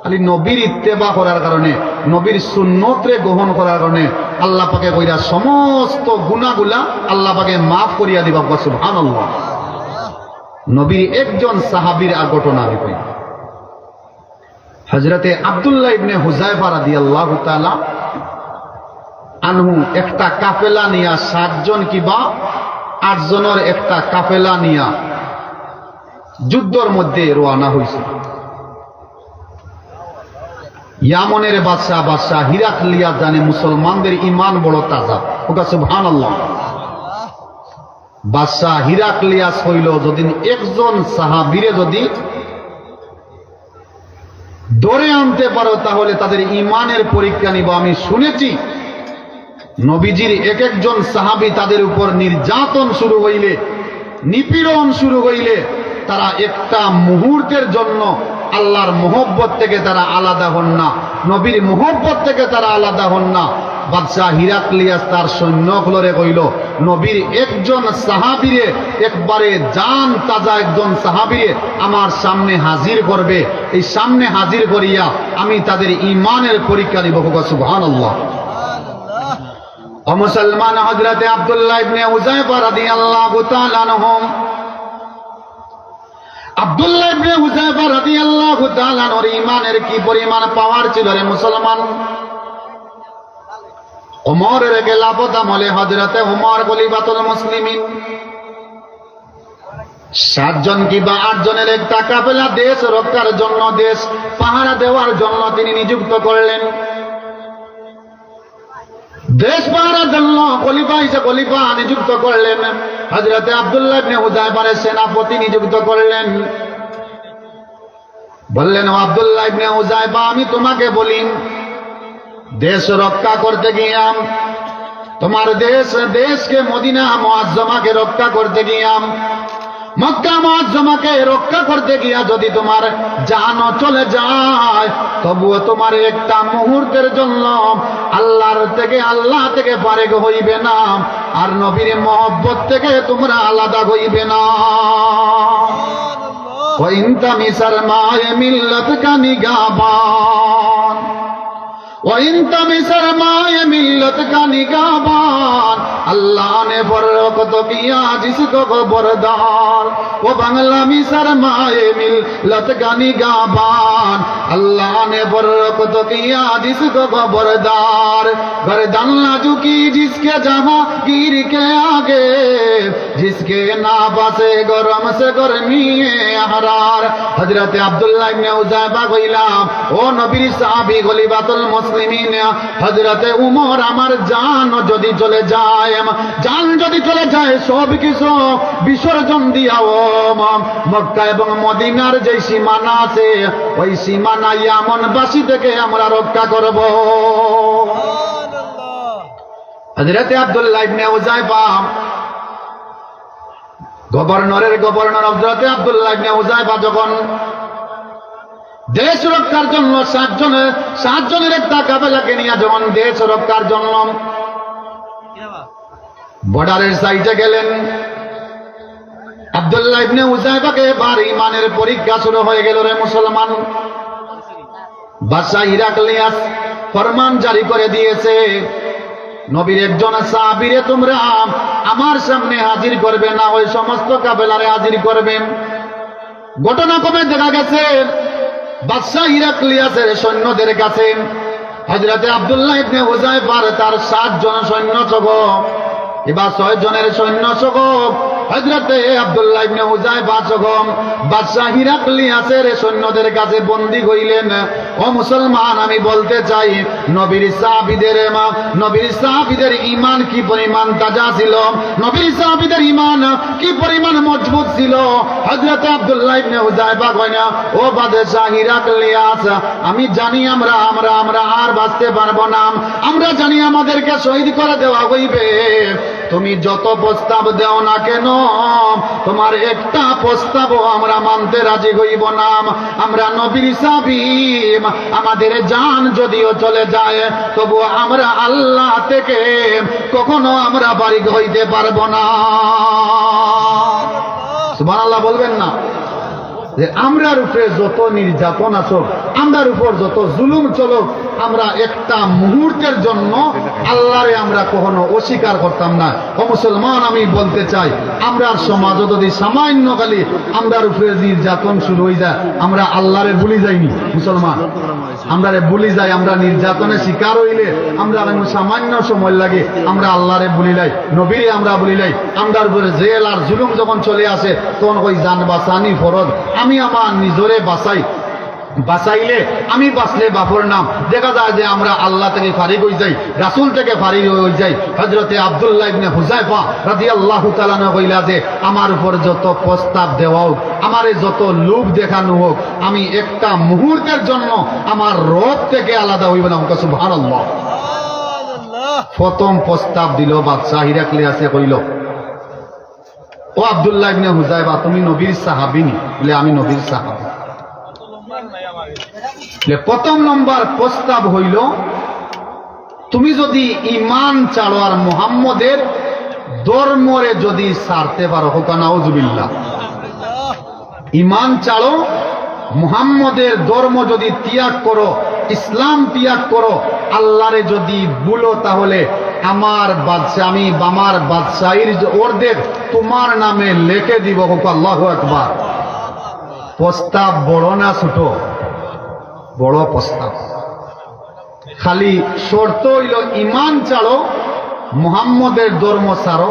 খালি নবীর ইত্তেবা করার কারণে, নবীর সুন্নতরে গ্রহণ করার কারণে আল্লাহ পাকে কইরা সমস্ত গুনাহগুলা আল্লাহ পাকে মাফ করিয়া দিবা। সুবহানাল্লাহ। নবীর একজন সাহাবীর আর ঘটনা আমি কই। হযরতে আব্দুল্লাহ ইবনে হুযায়ফা রাদিয়াল্লাহু তাআলা আনহু একটা কাফেলা নিয়া, 60 জন কিবা 8 জনের একটা কাফেলা নিয়া যুদ্ধের মধ্যে রওনা হইছে। ইয়ামনের বাদশা হিরাকলিয়া জানে মুসলমানদের ঈমান বড় তাজা। ওটা সুবহানাল্লাহ। বাদশাহ হিরাকলিয়াস হইল, যদি একজন সাহাবীরে যদি ধরে আনতে পারো, তাহলে তাদের ঈমানের পরীক্ষা নিব। আমি শুনেছি নবীজির এক একজন সাহাবী তাদের উপর নির্যাতন শুরু হইলে, নিপীড়ন শুরু হইলে, তারা একটা মুহূর্তের জন্য আল্লাহর মহব্বত থেকে তারা আলাদা হন না, নবীর মহব্বত থেকে তারা আলাদা হন না। বাদশাহ হিরাকলিয়াস তার সৈন্যগুলোরে কইল, নবীর একজন সাহাবীরে, একবারে জান তাজা একজন সাহাবীরে আমার সামনে হাজির করবে, এই সামনে হাজির করিয়া আমি তাদের ঈমানের পরীক্ষা নিব। সুবহানাল্লাহ। ও মুসলমান, হযরতে আব্দুল্লাহ ইবনে হুযায়ফা রাদিয়াল্লাহু তাআলা আনহু, আব্দুল্লাহ ইবনে হুযায়ফা রাদিয়াল্লাহু তাআলা আনহুর ঈমানের কি পরিমাণ পাওয়ার ছিল রে মুসলমান। ওমরের খেলাফত আমলে হযরতে ওমর খলিফাতুল মুসলিমিন 7 জন কিংবা 8 জনের একটা কাফেলা দেশ রক্ষার জন্য, দেশ পাহারা দেওয়ার জন্য তিনি নিযুক্ত করলেন। দেশ পাহারার জন্য খলিফা নিযুক্ত করলেন। হযরতে আব্দুল্লাহ ইবনে হুযায়ফার সেনাপতি নিযুক্ত করলেন। বললেন, ও আব্দুল্লাহ ইবনে হুযায়ফা, আমি তোমাকে বলি, দেশ রক্ষা করতে গিয়া তোমার দেশকে মদিনা মুআজ্জমাকে রক্ষা করতে গিয়াম, মক্কা মুআজ্জমাকে রক্ষা করতে গিয়া যদি তোমার জানও চলে যায়, তবুও তোমার একটা মুহূর্তের জন্য আল্লাহ থেকে ফারেক হইবে না, আর নবীর মহব্বত থেকে তোমরা আলাদা হইবে না। ওয়াইন তামিসার মায়ে মিল্লাতকা নিগাবান, ওয়াইন তামিসার মায়ে মিল্লাতকা নিগাবান, अल्लाह ने फर्क किया जिसको खबरदार, वो बांग्ला मिसर माए मिल्लत का निगाबान, अल्लाह ने फर्क किया जिसको खबरदार, गर्दन न झुकी जिसके जहां गिर के आगे, जिसके नाबा से गरम से गर्मी हरार। हजरत अब्दुल्लाह इब्ने उज़ैबा কইলাম, ও নবীর সাহাবী খলিফাতুল মুসলিমিন হযরতে উমর, আমার জান যদি চলে যায়, জান যদি চলে যায়, সব কিছু বিসর্জন দিয়াও মক্কা এবং মদিনার যে সীমানা আছে, ওই সীমানা ইয়ামনবাসী থেকে আমরা রক্ষা করব। হযরতে আব্দুল্লাহ ইবনে উযায়ফা গভর্নর হযরতে আব্দুল্লাহ ইবনে উযায়ফা যখন দেশ রক্ষার জন্য 7 জনের একটা কাফেলাকে নিয়ে যখন দেশ রক্ষার জন্য বর্ডারের সাইডে গেলেন, আব্দুল্লাহ ইবনে উযায়ফাকে এবার ঈমানের পরীক্ষা শুরু হয়ে গেল। রে মুসলমান, বাদশা হিরাক্লিয়াস ফরমান জারি করে দিয়েছে, নবীর একজন সাহাবীরে তোমরা আমার সামনে হাজির করবে না, ওই সমস্ত কাফেলারে হাজির করবেন। ঘটনাক্রমে দেখা গেছে বাদশা হিরাক্লিয়াসের সৈন্যদের কাছে হযরতে আব্দুল্লাহ ইবনে উযায়ফার তার 7 জন সৈন্য সহ এবার 6 জনের সৈন্য সহ হযরতে আব্দুল্লাহ ইবনে উযায়ফা সহ বাদশা হিরাক্লিয়াসের সৈন্যদের কাছে বন্দী হইলেন। ও মুসলমান, আমি বলতে চাই নবীর সাহাবীদের ঈমান কি পরিমাণ তাজা ছিল, নবীর সাহাবীদের ঈমান কি পরিমাণ মজবুত ছিল। হযরতে আব্দুল্লাহ ইবনে উযায়ফা কয় না, ও বাদশা হিরাক্লিয়াস, আমি জানি আমরা আর বাঁচতে পারবো না, আমরা জানি আমাদেরকে শহীদ করে দেওয়া হইবে। তুমি যত প্রস্তাব দেও না কেন, তোমার একটা প্রস্তাবও আমরা মানতে রাজি হইব না। আমরা নবীর সাহাবী, আমাদের জান যদিও চলে যায়, তবু আমরা আল্লাহ থেকে কখনো আমরা বারিক হইতে পারবো না। সুবহানাল্লাহ বলবেন না? যে আমরার উপরে যত নির্যাতন আসুক, আমরার উপর যত জুলুম চলুক, আমরা একটা মুহূর্তের জন্য আল্লাহরে আমরা কখনো অস্বীকার করতাম না। ও মুসলমান, আমি বলতে চাই, আমরার সমাজে যদি সামান্য খালি আমরার উপরে নির্যাতন শুরু হয়ে যায়, আমরা আল্লাহরে ভুলি যাইনি মুসলমান, আমরারে ভুলি যাই। আমরা নির্যাতনের শিকার হইলে আমরা সামান্য সময় লাগে আমরা আল্লাহরে ভুলি লাই, নবীরে আমরা ভুলি লাই। আমরার উপরে জেল আর জুলুম যখন চলে আসে, তখন ওই জান বাঁচানি ফরজ। আমি আমার নিজরে বাঁচাইলে আমি বাঁচলে বাপর নাম। দেখা যায় যে আমরা আল্লাহ থেকে ফারিগ হয়ে যাই, রাসূল থেকে ফারিগ হয়ে যাই। হযরতে আব্দুল্লাহ ইবনে হুযায়ফা রাদিয়াল্লাহু তাআলা কইলা যে আমার উপর যত প্রস্তাব দেওয়া হোক, আমারে যত লোভ দেখানো হোক, আমি একটা মুহূর্তের জন্য আমার রব থেকে আলাদা হইব না। সুবহানাল্লাহ। প্রথম প্রস্তাব দিল বাদশা হিরাক্লিয়াসে, কইল, ও আব্দুল্লাহ ইবনে হুযায়ফা, তুমি নবীর সাহাবী নি? বলে আমি নবীর সাহাবী। প্রথম নম্বর প্রস্তাব হইল, তুমি যদি ঈমান ছাড়ো আর মুহাম্মদের ধর্মরে যদি ছাড়তে পারো, হোকা নাউজুবিল্লাহ, ঈমান ছাড়ো, মুহাম্মদের ধর্ম যদি ত্যাগ করো, ইসলাম ত্যাগ করো, আল্লাহরে যদি ভুলো, তাহলে আমার বাদশা, আমি আমার বাদশাহীর অর্ধেক তোমার নামে লিখে দিব। হোক আল্লাহু আকবার। প্রস্তাব বড় না ছোট? বড় প্রস্তাব। খালি শর্ত হইল ঈমান ছাড়ো, মুহাম্মদের ধর্ম ছাড়ো,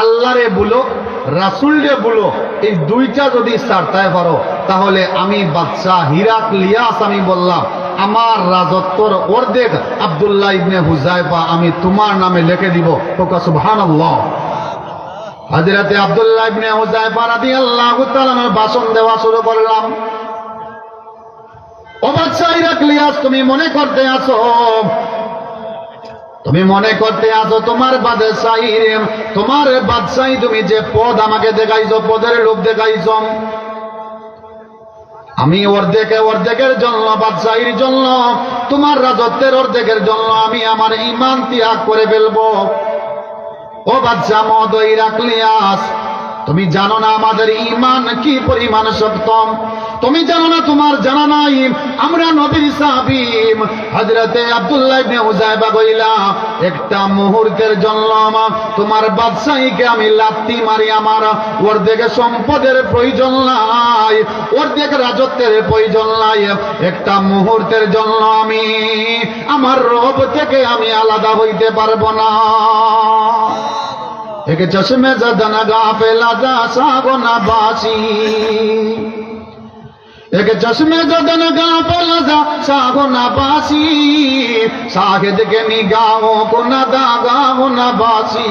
আল্লাহরে বলো, রাসূলরে বলো, এই দুইটা যদি ছাড়তে পারো, তাহলে আমি বাদশা হিরাক্লিয়াস, আমি বললাম আমার রাজত্বর অর্ধেক আব্দুল্লাহ ইবনে হুযায়ফা আমি তোমার নামে লিখে দিব। সুবহানাল্লাহ। হযরতে আব্দুল্লাহ ইবনে হুযায়ফা রাদিয়াল্লাহু তাআলা ভাষণ দেওয়া শুরু করলাম। ও বাদশা হিরাক্লিয়াস, তুমি মনে করতে আছো তুমি মনে করতে আছো তোমার বাদশাহী তুমি যে পদ আমাকে দেখাইছো, পদের লোভ দেখাইছো। আমি অর্ধেকের জন্য, বাদশাহীর জন্য, তোমার রাজত্বের অর্ধেকের জন্য আমি আমার ঈমান ত্যাগ করে ফেলবো। ও বাদশাহ মহোদয় ইরাক্লিয়াস, তুমি জানো না আমাদের ঈমান কি পরিমাণ শক্ত? তুমি জানো না, তোমার জানা নাই আমরা নবীর সাহাবী হযরতে আব্দুল্লাহ ইবনে হুযায়ফা কইলা, একটা মুহূর্তের জন্য তোমার বাদশাহীকে আমি লাত্তি মারি, আমার অর্ধেক সম্পদের প্রয়োজন নাই, অর্ধেক রাজত্বের প্রয়োজন নাই, একটা মুহূর্তের জন্য আমি আমার রব থেকে আমি আলাদা হইতে পারবো না। एक चश्मे जदन गाफिला जा सागो ना बासी, एक चश्मे जदन गाफिला जा सागो ना बासी, साहिद के निगाहों को ना दागा हो ना बासी,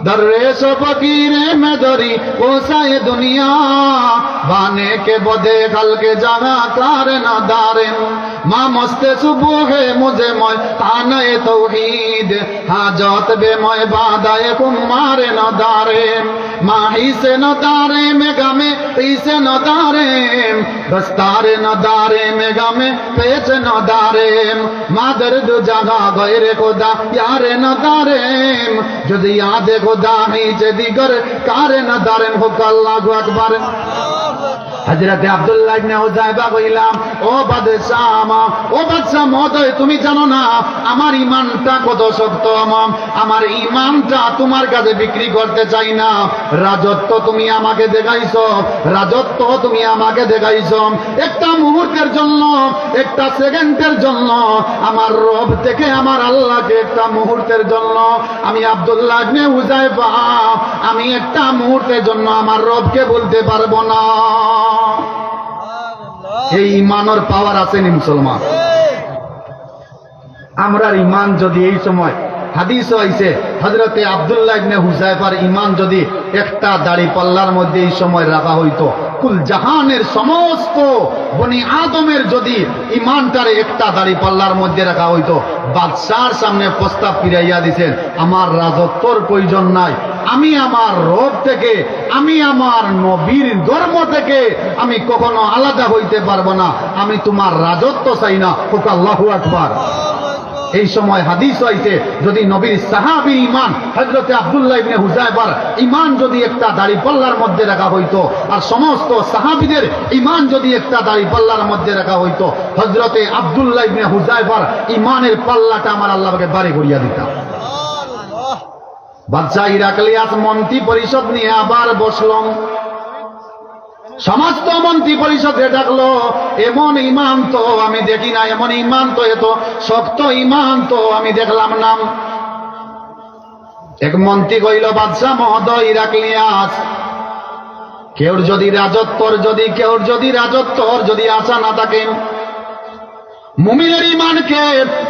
दर्रे सो फकीरे में दरी कोसाए दुनिया, बाने के बदे कल के जगह कार न दारे, माँ मस्ते सुबह है मुझे मोय ताने तौहीद, हाजत बे मोय बादाए कुमारे न दारे, माही से न दारे में गमे पीसे न दारे, दस्तारे न दारे में गमे पेच न दारे, माँ दर्द जगह गैरे खुदा यारे न दारे, जुद याद खुदा ही जदिगर कारे न दारे। अल्लाहु अकबर। হযরতে আব্দুল্লাহ ইবনে হুযায়ফা কইলাম, ও বাদশাহ মহোদয়, তুমি জানো না আমার ঈমানটা কত শক্ত, আমার ঈমানটা তোমার কাছে বিক্রি করতে চাই না। রাজত্ব তুমি আমাকে দেখাইছো, একটা মুহূর্তের জন্য, একটা সেকেন্ডের জন্য আমার রব থেকে আমার আল্লাহকে, একটা মুহূর্তের জন্য আমি আব্দুল্লাহ ইবনে হুযায়ফা, আমি একটা মুহূর্তের জন্য আমার রবকে বলতে পারবো না। এই ঈমানের পাওয়ার আছে নি মুসলমান? আমরার ঈমান যদি এই সময়, হাদিস হইছে হযরতে আব্দুল্লাহ ইবনে হুযায়ফার ঈমান যদি একটা দাড়ি পাল্লার মধ্যে এই সময় রাখা হইতো, কুল জাহানের সমস্ত বনি আদমের যদি ঈমানটারে একটা দাড়ি পাল্লার মধ্যে রাখা হইতো, বাদশার সামনে প্রস্তাব ফিরাইয়া দিছেন, আমার রাজত্বর প্রয়োজন নাই, আমি আমার রব থেকে, আমি আমার নবীর ধর্ম থেকে আমি কখনো আলাদা হইতে পারবো না, আমি তোমার রাজত্ব চাই না। হোক আল্লাহু আকবার। এই সময় হাদিস হইছে যদি নবীর সাহাবীর ঈমান হযরতে আব্দুল্লাহ ইবনে হুযায়ফার ঈমান যদি একটা দাড়ি পাল্লার মধ্যে রাখা হইতো, আর সমস্ত সাহাবীদের ঈমান যদি একটা দাড়ি পাল্লার মধ্যে রাখা হইতো, হযরতে আব্দুল্লাহ ইবনে হুযায়ফার ঈমানের পাল্লাটা আমার আল্লাহকে বাড়ি করিয়া দিতাম। বাদশাহ ইরাক্লিয়াস মন্ত্রী পরিষদ নিয়ে আবার বসলাম, সমস্ত মন্ত্রী পরিষদে ডাকলো, এমন ঈমান তো আমি দেখি না, এমন ঈমান তো, এত শক্ত ঈমান তো আমি দেখলাম না। এক মন্ত্রী কইল, বাদশাহ মহোদয় ইরাক্লিয়াস, কেউর যদি রাজত্বর যদি আশা না থাকে,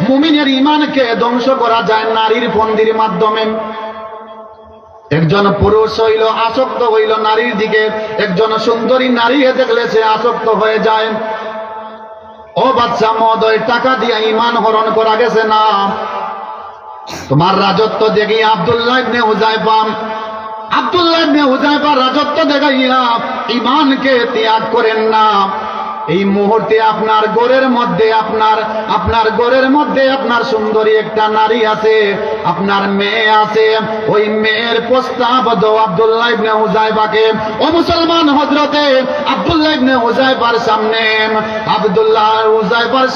মুমিনের ঈমানকে ধ্বংস করা যায় নারীর ফন্দির মাধ্যমে। একজন পুরুষ হইল আসক্ত হইল নারীর দিকে, একজন সুন্দরী নারী দেখলে সে আসক্ত হয়ে যায়। ও বাদশাহ মহোদয়, টাকা দিয়ে ঈমান হরণ করা গেছে না? তোমার রাজত্ব দেখি আব্দুল্লাহ ইবনে হুযায়ফা রাজত্ব দেখাইয়া ঈমানকে ত্যাগ করেন না। এই মুহূর্তে আপনার ঘরের মধ্যে আপনার সুন্দরী একটা নারী আছে, আপনার মেয়ে আছে, ওই মেয়ের প্রস্তাব দাও আব্দুল্লাহ ইবনে হুযায়ফাকে। ও মুসলমান, হযরতে আব্দুল্লাহ ইবনে হুযায়ফার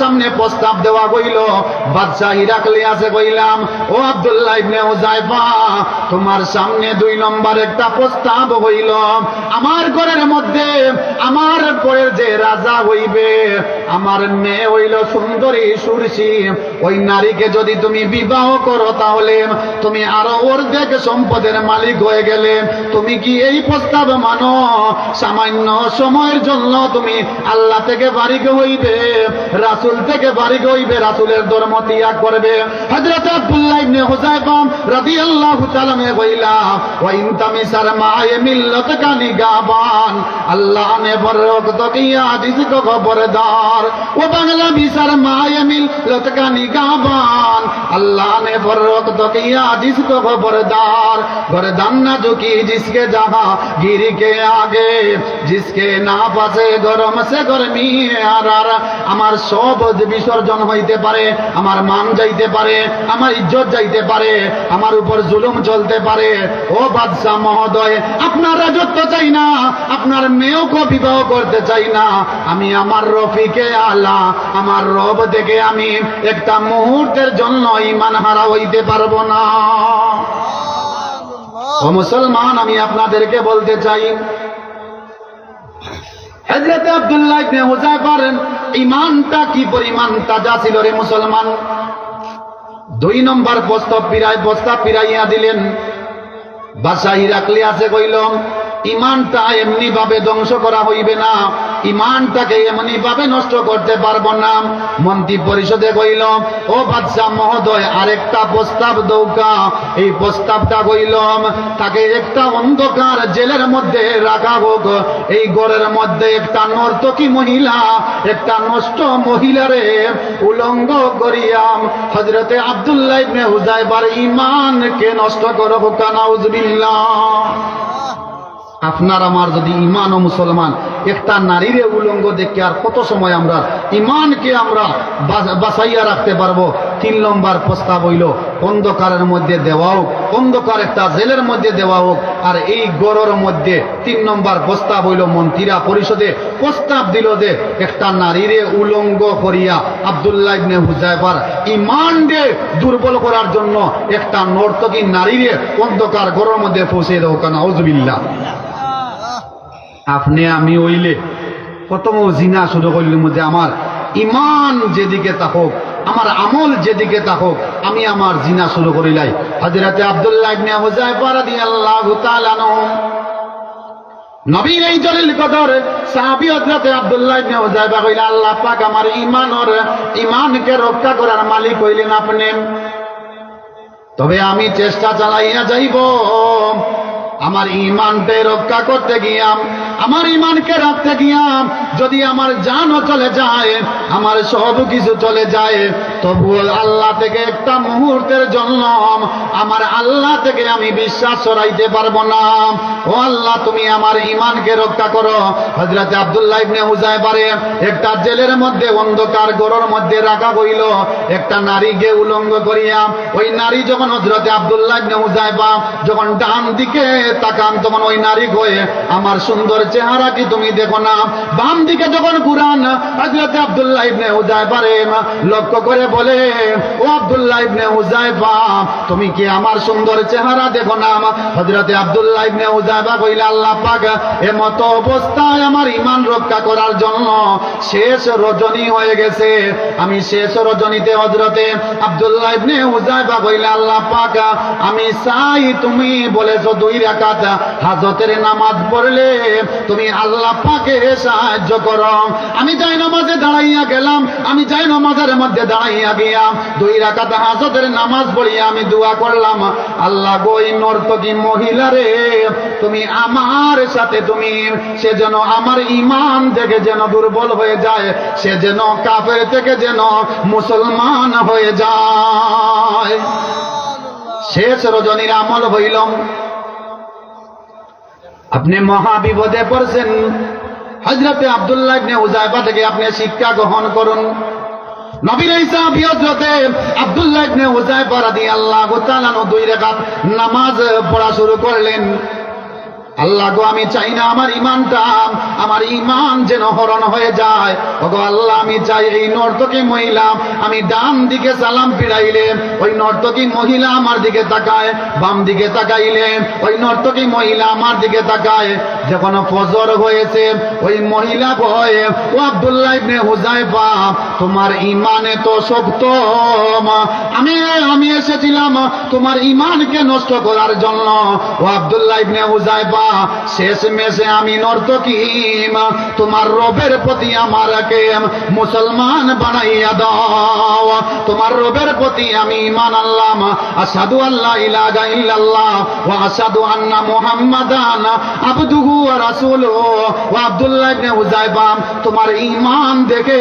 সামনে প্রস্তাব দেওয়া হইল। বাদশাহ হিরাক্লিয়াসে কইলাম, ও আব্দুল্লাহ ইবনে হুযায়ফা, তোমার সামনে 2 নম্বর একটা প্রস্তাব হইল। আমার ঘরের মধ্যে আমার পরের যে রাজা হইবে, আমার মেয়ে হইল সুন্দরী সুরসী, ওই নারীকে যদি তুমি বিবাহ করো তাহলে তুমি আরো অর্ধেক সম্পদের মালিক হয়ে গেলে। তুমি কি এই প্রস্তাব মানো? সামান্য সময়ের জন্য তুমি আল্লাহ থেকে বারিক হইবে, রাসূল থেকে বারিক হইবে, রাসূলের ধর্ম ত্যাগ করবে। হযরত আব্দুল্লাহ ইবনে ইবনে হুযায়ফা রাদিয়াল্লাহু তাআলা ने কইলা ওয়া ইন তামিসার মায়ে মিল্লত का निगाबान अल्लाह ने बरक तो किया जिसको खबरदार वो बंगला मिसर माए मिल्लत का निगाबान अल्लाह ने बरक तो किया जिसको खबरदार गर्दन न झुकी जिसके जहां गिर के आगे जिसके नाफासे गरम से गर्मी आरार আমার সব বিসর্জন হইতে পারে আমার মান যাইতে পারে আমার ইজ্জত যাইতে পারে আমার উপর জুলুম চলতে পারে ও বাদশা মহোদয় আপনার রাজত্ব চাই না আপনার মেয়েকে বিবাহ করতে চাই না আমি আমার রফিকে আলা আমার রব থেকে আমি একটা মুহূর্তের জন্য ঈমান হারা হইতে পারবো না ও মুসলমান আমি আপনাদেরকে বলতে চাই হযরত আব্দুল্লাহ ইবনে হুযায়ফার ঈমানটা কি পরিমাণ তাজা ছিল রে মুসলমান 2 নম্বর প্রস্তাব ফিরাইয়া দিলেন বাদশা হিরাক্লিয়াসে কইল ঈমানটা এমনি ভাবে ধ্বংস করা হইবে না ঈমানটাকে এমনি ভাবে নষ্ট করতে পারবো না মন্ত্রী পরিষদে কইল ও বাদশা মহোদয় আরেকটা প্রস্তাব দৌকা এই প্রস্তাবটা কইলাম তাকে একটা অন্ধকার জেলের মধ্যে রাখা হোক এই ঘরের মধ্যে একটা নর্তকী মহিলা একটা নষ্ট মহিলারে উলঙ্গ করিয়াম হযরতে আব্দুল্লাহ ইবনে হুযায়ফার ঈমানকে নষ্ট করব নাউযুবিল্লাহ আপনার আমার যদি ঈমান ও মুসলমান একটা নারীরে উলঙ্গ দেখে আর কত সময় আমরা ঈমানকে আমরা বাঁচাইয়া রাখতে পারবো 3 নম্বর প্রস্তাব হইল অন্ধকারের মধ্যে দেওয়া হোক অন্ধকার একটা জেলের মধ্যে দেওয়া হোক আর এই গড়ের মধ্যে 3 নম্বর প্রস্তাব হইল মন্ত্রীরা পরিষদে প্রস্তাব দিল যে একটা নারীরে উলঙ্গ করিয়া আব্দুল্লাহ ইবনে হুযায়ফার ঈমানকে দুর্বল করার জন্য একটা নর্তকী নারীরে অন্ধকার গড়ের মধ্যে পৌঁছে দাও নাউযুবিল্লাহ আপনি আমি হইলে প্রথম জিনা শুরু করলাম যে আমার ঈমান যেদিকে থাকুক আমার আমল যেদিকে থাকুক আমি আমার জিনা শুরু করিলাই হযরতে আব্দুল্লাহ ইবনে হুযায়ফা রাদিয়াল্লাহু তাআলা আনহু নবীর এই জলিল কদর সাহাবী হযরতে আব্দুল্লাহ ইবনে হুযায়ফা কইলা আল্লাহ পাক আমার ঈমানকে রক্ষা করার মালিক হইলেন আপনি তবে আমি চেষ্টা চালাইয়া যাইব আমার ঈমানকে রক্ষা করতে গিয়াম আমার ঈমানকে রাখতে গিয়াম যদি আমার জানও চলে যায় আমার সব কিছু চলে যায় তবুও আল্লাহ থেকে একটা মুহূর্তের জন্য আমার আল্লাহ থেকে আমি বিশ্বাস সরাইতে পারবো না ও আল্লাহ তুমি আমার ঈমানকে রক্ষা করো হযরত আব্দুল্লাহ ইবনে হুযায়ফারে একটা জেলের মধ্যে অন্ধকার ঘরের মধ্যে রাখা হইল একটা নারীকে উলঙ্গ করিয়া ওই নারী যখন হযরত আব্দুল্লাহ ইবনে হুযায়ফা যখন ডান দিকে তাকান তখন ওই নারী কয়ে আমার সুন্দর চেহারা কি তুমি দেখো না বাম দিকে যখন ঘুরান হযরত আব্দুল্লাহ ইবনে হুযায়ফারে লক্ষ্য করে বলে ও আব্দুল্লাহ ইবনে হুযায়ফা তুমি কি আমার সুন্দর চেহারা দেখো না হযরত আব্দুল্লাহ ইবনে হুযায়ফা কইলা আল্লাহ পাক এমত অবস্থায় আমার ঈমান রক্ষা করার জন্য শেষ রজনী হয়ে গেছে আমি শেষ রজনীতে হযরতে আব্দুল্লাহ ইবনে হুযায়ফা কইলা আল্লাহ পাক আমি চাই তুমি বলেছো 2 রাকাত হাজতের নামাজ পড়লে তুমি আল্লাহ পাকে সাহায্য করো আমি যাই নামাজে দাঁড়াইয়া গেলাম আমি যাই নামাজের মধ্যে দাঁড়াইয়া গিয়া 2 রাকাত হাজতের নামাজ পড়িয়া আমি দোয়া করলাম আল্লাহ গো এই নর্তকী মহিলারে তুমি আমার সাথে তুমি সে যেন আমার ঈমান থেকে যেন দুর্বল হয়ে যায় সে যেন কাফের থেকে যেন মুসলমান হয়ে যায় শেষ রজনীর আমল হইল আপনি মহা বিপদে পড়ছেন হযরতে আব্দুল্লাহ ইবনে হুযায়ফা থেকে আপনি শিক্ষা গ্রহণ করুন নবীর এই সাহাবী হযরতে আব্দুল্লাহ ইবনে হুযায়ফা রাদিয়াল্লাহু তাআলা 2 রাকাত নামাজ পড়া শুরু করলেন আল্লাহ গো আমি চাই না আমার ঈমান যেন হরণ হয়ে যায় ওগো আল্লাহ আমি চাই এই নর্তকী মহিলা আমি ডান দিকে সালাম ফিরাইলে ওই নর্তকী মহিলা আমার দিকে তাকায় বাম দিকে তাকাইলে ওই নর্তকী মহিলা আমার দিকে তাকায় যখন ফজর হয়েছে ওই মহিলা কয়, ও আব্দুল্লাহ ইবনে হুযায়ফা, তোমার ইমানে তো শক্ত, আমি এসেছিলাম তোমার ইমানকে নষ্ট করার জন্য। ও আব্দুল্লাহ ইবনে হুযায়ফা, শেষ মেশে আমি নর্তকী, তোমার রবের প্রতি আমারকে মুসলমান বানাইয়া দাও। তোমার রবের প্রতি আমি ঈমান আনলাম, আশহাদু আল্লা ইলাহা ইল্লাল্লাহ ওয়া আশহাদু আন্না মুহাম্মাদান আবদুহু ওয়া রাসূলুহু। ও আব্দুল্লাহ ইবনে হুযায়ফা, তোমার ঈমান দেখে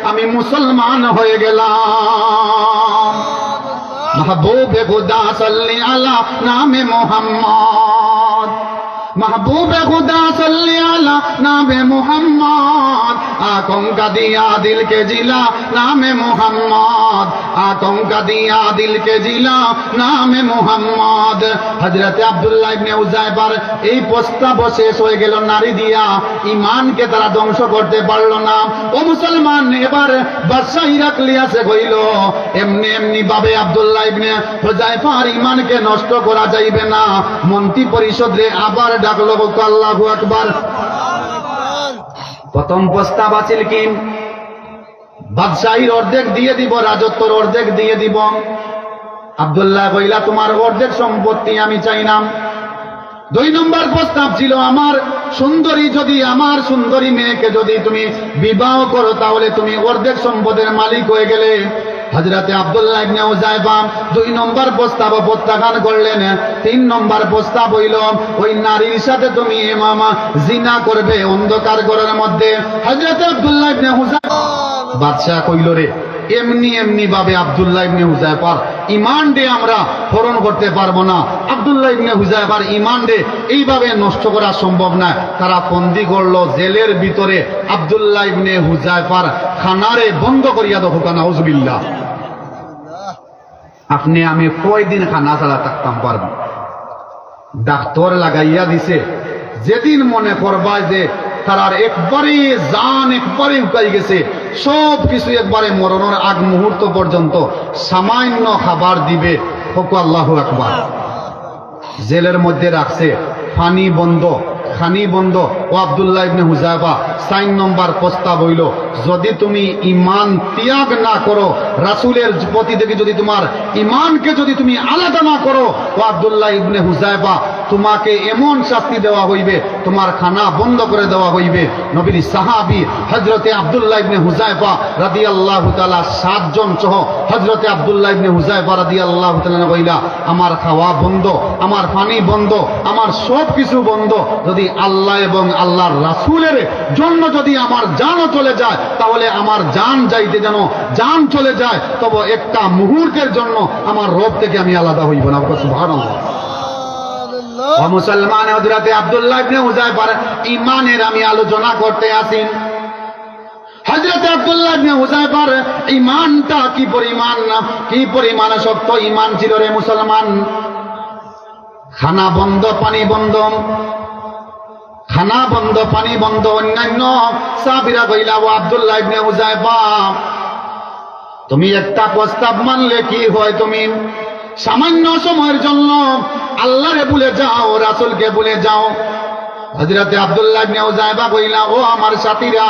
আমি মুসলমান হয়ে গেলাম। महबूब खुदा सल्ली अला नाम मोहम्मद, महबूब खुदा सल्ली अला नाम मोहम्मद, आंखों का दिया दिल के जिला नाम मोहम्मद, आंखों का दिया दिल के जिला नाम मोहम्मद। हजरत আব্দুল্লাহ ইবনে হুযায়ফার এই প্রস্তাব শেষ হয়ে গেল, নারী দিয়া ঈমানকে তারা ধ্বংস করতে পারল না। ও মুসলমান, এবার বাদশা হিরাক্লিয়াসে কইল, এমনি এমনি ভাবে আব্দুল্লাহ ইবনে হুযায়ফার ঈমানকে নষ্ট করা যাইবে না। মন্ত্রী পরিষদে আবার ডাকলো, আল্লাহু আকবার। প্রথম প্রস্তাব আছিল কি, বাদশাহীর অর্ধেক দিয়ে দিব, রাজত্বর অর্ধেক দিয়ে দিব। আব্দুল্লাহ কইলা, তোমার অর্ধেক সম্পত্তি আমি চাই না। 2 নম্বর প্রস্তাব ছিল, আমার সুন্দরী মেয়েকে যদি তুমি বিবাহ করো তাহলে তুমি অর্ধেক সম্পদের মালিক হয়ে গেলে। হযরতে আব্দুল্লাহ ইবনে হুযায়ফা 2 নম্বর প্রস্তাব প্রত্যাখ্যান করলেন। 3 নম্বর প্রস্তাব হইল, ওই নারীর সাথে তুমি জিনা করবে অন্ধকার ঘরের মধ্যে। হযরতে আব্দুল্লাহ ইবনে হুযায়ফা, বাদশা কইল, রে এমনি এমনি ভাবে আব্দুল্লাহ ইবনে হুযায়ফার ঈমান ডে আমরা হরণ করতে পারবো না। আব্দুল্লাহ ইবনে হুযায়ফার ঈমান ডে এইভাবে নষ্ট করা সম্ভব না। তারা বন্দী করলো জেলের ভিতরে আব্দুল্লাহ ইবনে হুযায়ফার খানারে বন্ধ করিয়া দাও। নাউযুবিল্লাহ। আপনি আমি কয়দিন খানা ছাড়া থাকতাম পারবো? ডাক্তার লাগাইয়া দিছে, যেদিন মনে করবা যে তার একবারে জান একবারে উকাই গেছে, সব কিছু একবারে মরণের আগ মুহূর্ত পর্যন্ত সামান্য খাবার দিবে। হোক আল্লাহু আকবার। জেলের মধ্যে রাখছে, পানি বন্ধ, খানি বন্ধ। ও আব্দুল্লাহ ইবনে হুযায়ফা, 4 নম্বর প্রস্তাব হইল, যদি তুমি ঈমান ত্যাগ না করো, রাসূলের প্রতি থেকে যদি তোমার ঈমানকে যদি তুমি আলাদা না করো, ও আব্দুল্লাহ ইবনে হুযায়ফা, তোমাকে এমন শাস্তি দেওয়া হইবে, তোমার খানা বন্ধ করে দেওয়া হইবে। নবীর সাহাবী হযরতে আব্দুল্লাহ ইবনে হুযায়ফা রাদিয়াল্লাহু তাআলা 7 জন সহ হযরতে আব্দুল্লাহ ইবনে হুযায়ফা রাদিয়াল্লাহু তাআলা কইলা, আমার খাওয়া বন্ধ, আমার পানি বন্ধ, আমার সব কিছু বন্ধ। যদি আল্লাহ এবং আল্লাহর রাসূলের জন্য যদি আমার জানও চলে যায়, তাহলে আমার জান যাইতে যেন জান চলে যায়, তবে একটা মুহূর্তের জন্য আমার রব থেকে আমি আলাদা হইব না। সুবহানাল্লাহ। ও মুসলমান, হযরতে আব্দুল্লাহ ইবনে হুযায়ফার ঈমানের আমি আলোচনা করতে আসি। হযরতে আব্দুল্লাহ ইবনে হুযায়ফার ঈমানটা কি পরিমাণ শক্ত ঈমান ছিল রে মুসলমান। খানা বন্ধ, পানি বন্ধ, খানা বন্ধ, পানি বন্ধ। অন্যান্য সাহাবীরা কইলা, ও আব্দুল্লাহ ইবনে হুযায়ফা, তুমি একটা প্রস্তাব মানলে কি হয়? তুমি সামান্য সময়ের জন্য আল্লাহরে ভুলে যাও, রাসূলকে ভুলে যাও। হযরতে আব্দুল্লাহ ইবনে হুযায়ফা কইলা, ও আমার সাথীরা,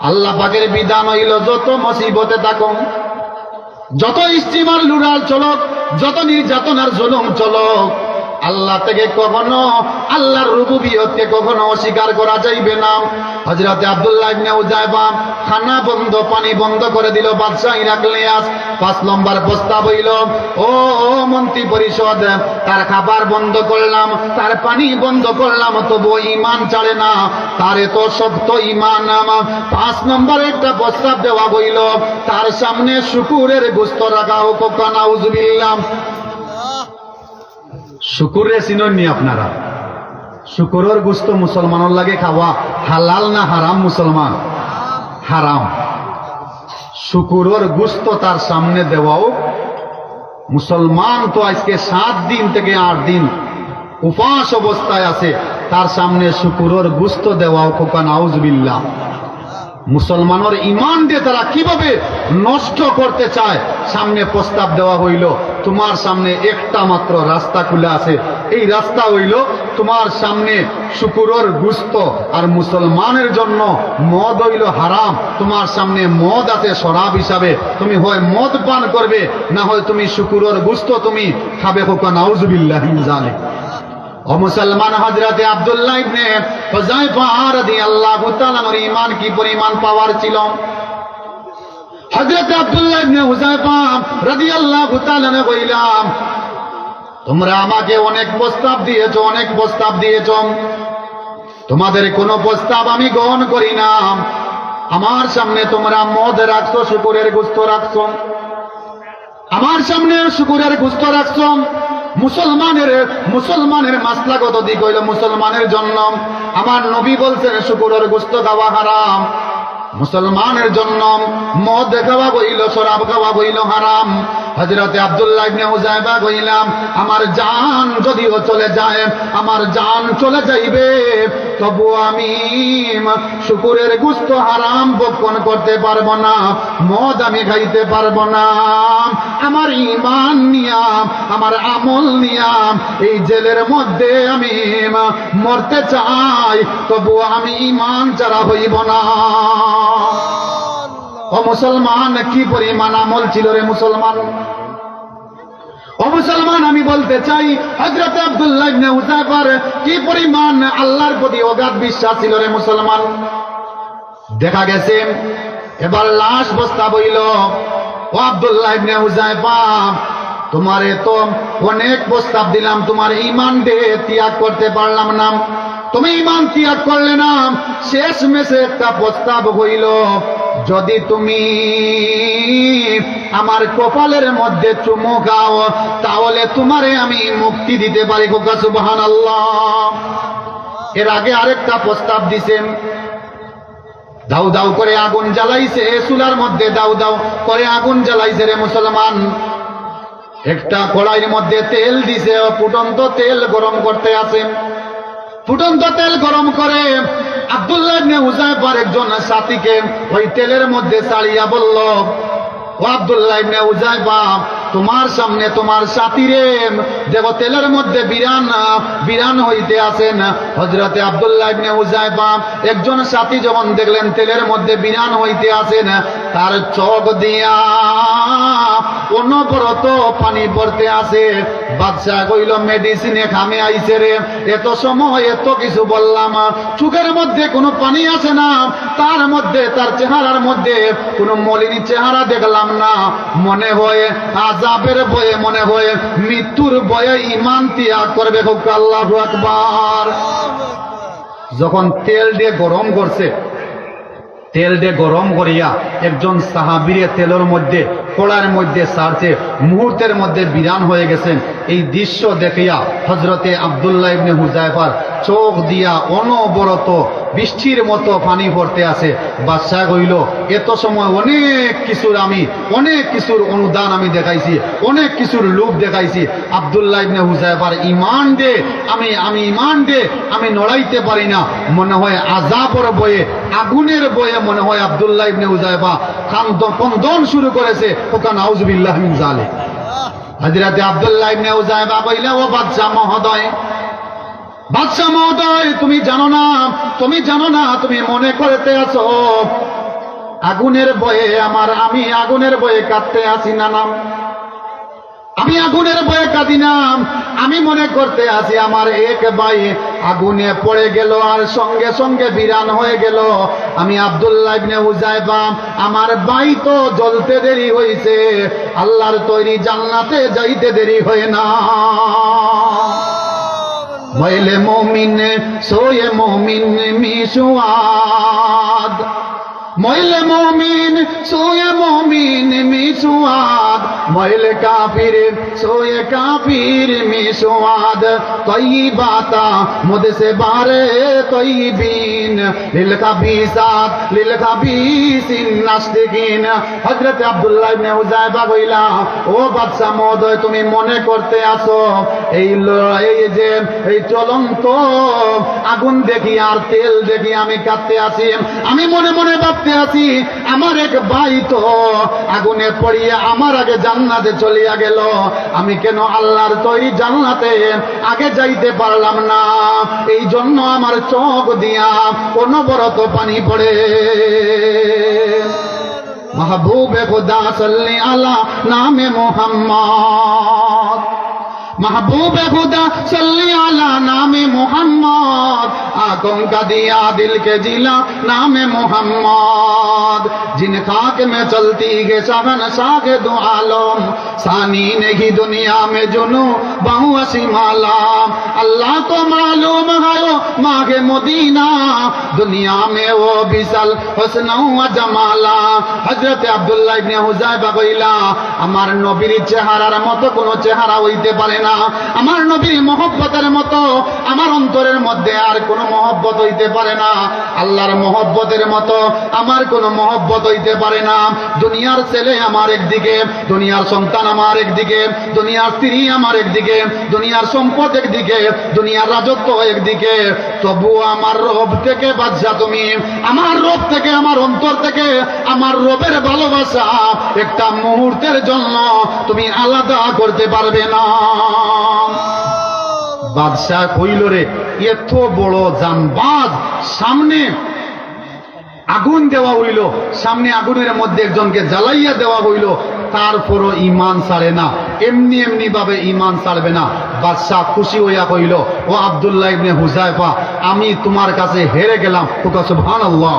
আল্লাহ পাকের বিধান হইল, যত মুসিবতে থাকো, যত ইস্তিমার লুড়াল চলক, যত নির্যাতনার জুলুম চলক, আল্লাহ থেকে কখনো, আল্লাহর রুবুবিয়তকে কখনো অস্বীকার করা যাইবে না। হযরতে আব্দুল্লাহ ইবনে হুযায়ফা খানা বন্ধ, পানি বন্ধ করে দিল বাদশা হিরাক্লিয়াস। 5 নম্বর প্রস্তাব হইল, ও মন্ত্রী পরিষদ, তার খাবার বন্ধ করলাম, তার পানি বন্ধ করলাম, তবু ঈমান ছাড়ে না, তার এত শক্ত ঈমান। 5 নম্বর একটা প্রস্তাব দেওয়া হইল, তার সামনে শুকুরের গোশত রাখা হোক। নাউযুবিল্লাহ। শুকুরে চিননি আপনারা? শুকুরের গোশত মুসলমানের লাগে খাওয়া হালাল না হারাম? মুসলমান, হারাম। শুকুরের গোশত তার সামনে দেওয়াও, মুসলমান তো আজকে 7 দিন থেকে 8 দিন উপাস অবস্থায় আছে, তার সামনে শুকুরের গোশত দেওয়াও খোকা। নাউযুবিল্লাহ। মুসলমানের ঈমান দিয়ে তারা কিভাবে নষ্ট করতে চায়, সামনে প্রস্তাব দেওয়া হইল, তোমার সামনে একটা মাত্র রাস্তা খুলে আছে। এই রাস্তা হইল তোমার সামনে শুকুরের গোশত, আর মুসলমানের জন্য মদ হইল হারাম। তোমার সামনে মদ আছে শরাব হিসাবে, তুমি হয় মদ পান করবে, না হয় তুমি শুকুরের গোশত তুমি খাবে। নাউজুবিল্লাহি মিন যালিক। ও মুসলমান, হযরতে আব্দুল্লাহ ইবনে হুযায়ফা রাদিয়াল্লাহু তাআলার ঈমান কি পরিমাণ পাওয়ার ছিল। হযরতে আব্দুল্লাহ ইবনে হুযায়ফা রাদিয়াল্লাহু তাআলা কইলাম, তোমরা আমাকে অনেক প্রস্তাব দিয়েছো, অনেক প্রস্তাব দিয়েছো, তোমাদের কোনো প্রস্তাব আমি গ্রহণ করি না। আমার সামনে তোমরা মদ রাখছো, শুকুরের গোশত রাখছো, আমার সামনে শুকুরের গোশত রাখছো। মুসলমানের মাসলাগত দিক হইল মুসলমানের জন্য আমার নবী বলছেন শুকুরের গোশত খাওয়া হারাম। মুসলমানের জন্য মদ খাওয়া হইল, শরাব খাওয়া হইল হারাম। হযরতে আব্দুল্লাহ ইবনে হুযায়ফা কইলাম, আমার জান যদিও চলে যায়, আমার জান চলে যাইবে, তবু আমি শুকুরের গোশত হারাম ভক্ষণ করতে পারবো না, মদ আমি খাইতে পারবো না। আমার ঈমান নিয়াম, আমার আমল নিয়াম, এই জেলের মধ্যে আমি মরতে চাই, তবু আমি ঈমান ছাড়া হইব না। ও মুসলমান, কি পরিমাণ আমল ছিল রে মুসলমান! ও মুসলমান, আমি বলতে চাই হযরত আব্দুল্লাহ ইবনে হুযায়ফার কি পরিমাণ আল্লাহর প্রতি অগাধ বিশ্বাস ছিল রে মুসলমান। দেখা গেছে এবার লাশ বস্তা বইল, ও আব্দুল্লাহ ইবনে হুযায়ফা, তোমারে তো অনেক প্রস্তাব দিলাম, তোমার ঈমান ত্যাগ করতে পারলাম না, তুমি ঈমান ত্যাগ করলে না। শেষ মেশে একটা প্রস্তাব হইল, যদি তুমি আমার কপালের মধ্যে চুমু খাও, তাহলে তোমারে আমি মুক্তি দিতে পারি। সুবহানাল্লাহ। এর আগে আরেকটা প্রস্তাব দিছেন, দাউ দাউ করে আগুন জ্বালাইছে, চুলার মধ্যে দাউ দাউ করে আগুন জ্বালাইছে রে মুসলমান। একটা কড়াইয়ের মধ্যে তেল দিছে, ফুটন্ত তেল গরম করতে আছে। ফুটন্ত তেল গরম করে আব্দুল্লাহ ইবনে হুযায়ফার একজন সাথীকে ওই তেলের মধ্যে ছাড়িয়া বলল, ও আব্দুল্লাহ ইবনে হুযায়ফা, তোমার সামনে তোমার সাথীরে দেখো তেলের মধ্যে বিরান হইতে আছেন। হযরতে আব্দুল্লাহ ইবনে হুযায়ফা একজন সাথী যখন দেখলেন তেলের মধ্যে বিরান হইতে আছেন, তার চোখ দিয়া অনবরত পানি পড়তে আছে। বাদশা কইল, মেডিসিনে খামে আইছে রে, এত সময় এত কিছু বললাম, চোখের মধ্যে কোনো পানি আছে না, তার মধ্যে তার চেহারার মধ্যে কোনো মলিন চেহারা দেখলাম না। মনে হয় আযাবের ভয়ে, মনে হয় মৃত্যুর ভয়ে ঈমান ত্যাগ করবে। আল্লাহু আকবার। যখন তেল দিয়ে গরম করছে, তেল দিয়ে গরম করিয়া একজন সাহাবীরে তেলের মধ্যে কড়ার মধ্যে ছাড়ছে, মুহূর্তের মধ্যে বিরান হয়ে গেছেন। এই দৃশ্য দেখিয়া হযরতে আব্দুল্লাহ ইবনে হুযায়ফার চোখ দিয়া অনবরত বৃষ্টির মতো পানি পড়তে আছে। বাদশা কইল, এত সময় অনেক কিছুর অনুদান আমি দেখাইছি, অনেক কিছুর লোভ দেখাইছি, আব্দুল্লাহ ইবনে হুযায়ফার ঈমান দে, আমি ঈমান দে, আমি নড়াইতে পারি না। মনে হয় আযাবের ভয়ে, আগুনের ভয়ে মনে হয় আব্দুল্লাহ ইবনে হুযায়ফা ক্রন্দন শুরু করেছে। ওকা নাউজুবিল্লাহি মিন যালিক। হযরতে আব্দুল্লাহ ইবনে হুযায়ফা কইলেন, ও বাদশা মহোদয়, বাদশা মহোদয়, তুমি জানো না, তুমি মনে করতে আছো আগুনের ভয়ে আমি আগুনের ভয়ে কাঁদতে আসি না। আমি আগুনের ভয়ে কাঁদি না, আমি মনে করতে আছি আমার এক ভাই আগুনে পড়ে গেল আর সঙ্গে সঙ্গে বিরান হয়ে গেল। আমি আব্দুল্লাহ ইবনে হুযায়ফা, আমার ভাই তো জ্বলতে দেরি হয়েছে, আল্লাহর তৈরি জান্নাতে যাইতে দেরি হয় না। মইলে মুমিন সোয়ে মুমিন মিশুয়াদ, মইলে মুমিন সোয়ে মুমিন মিশুয়াদ, মইলে কাফির সোয়ে কাফির মিশুয়াদ। তয়্যিবাতা মুদসে বারে তয়্যিবিন, লিল খাবিসাত লিল খাবিসিন নাস্তিকিন। হযরত আব্দুল্লাহ ইবনে হুযায়ফা কইলা, ও বাদশা মহোদয়, তুমি মনে করতে আছো এই চলন্ত আগুন দেখি আর তেল দেখি আমি কাঁদতে আছি? আমি মনে মনে ভাবতে জান্নাতে আছি, আমার এক ভাই তো আগুনে পড়িয়ে আমার আগে জান্নাতে চলিয়া গেল, আমি কেন আল্লাহর তৈরি জান্নাতে আগে যাইতে পারলাম না? এই জন্য আমার চোখ দিয়া অনবরত পানি পড়ে। महबूबे खुदा सल्ली अला नामे मोहम्मद, महबूबे खुदा सल्ली अला नामे मोहम्मद, आंखों का दिया दिल के जिला नामे मोहम्मद, जिन खाक में चलती है शहन शाह दो आलम, सानी नहीं दुनिया में जुनू बहु असीमाला, अल्लाह को मालूम है वो मागे मदीना, दुनिया में वो बिसल हुस्न व जमाला। हजरत আব্দুল্লাহ ইবনে হুযায়ফা কইলা, আমার নবীর চেহারার মতো কোনো চেহারা হইতে পারে না, আমার নবীর মহব্বতের মতো আমার অন্তরের মধ্যে আর কোনো মহব্বত হইতে পারে না, আল্লাহর মহব্বতের মতো আমার কোনো মহব্বত হইতে পারে না। দুনিয়ার ছেলে আমার একদিকে, দুনিয়ার সন্তান আমার একদিকে, দুনিয়ার স্ত্রী আমার একদিকে, দুনিয়ার সম্পদ একদিকে, দুনিয়ার রাজত্ব একদিকে, তবু আমার রব থেকে বাদশা তুমি, আমার রব থেকে, আমার অন্তর থেকে আমার রবের ভালোবাসা একটা মুহূর্তের জন্য তুমি আলাদা করতে পারবে না। বাদশা কইল, রে এত বড় জানবাজ, সামনে আগুন দেওয়া হইল, সামনে আগুনের মধ্যে একজনকে জ্বালাইয়া দেওয়া হইল, তারপরও ঈমান ছাড়ে না, এমনি এমনি ভাবে ঈমান ছাড়বে না। বাদশাহ খুশি হইয়া কইল, ও আব্দুল্লাহ ইবনে হুযায়ফা, আমি তোমার কাছে হেরে গেলাম। সুবহানাল্লাহ।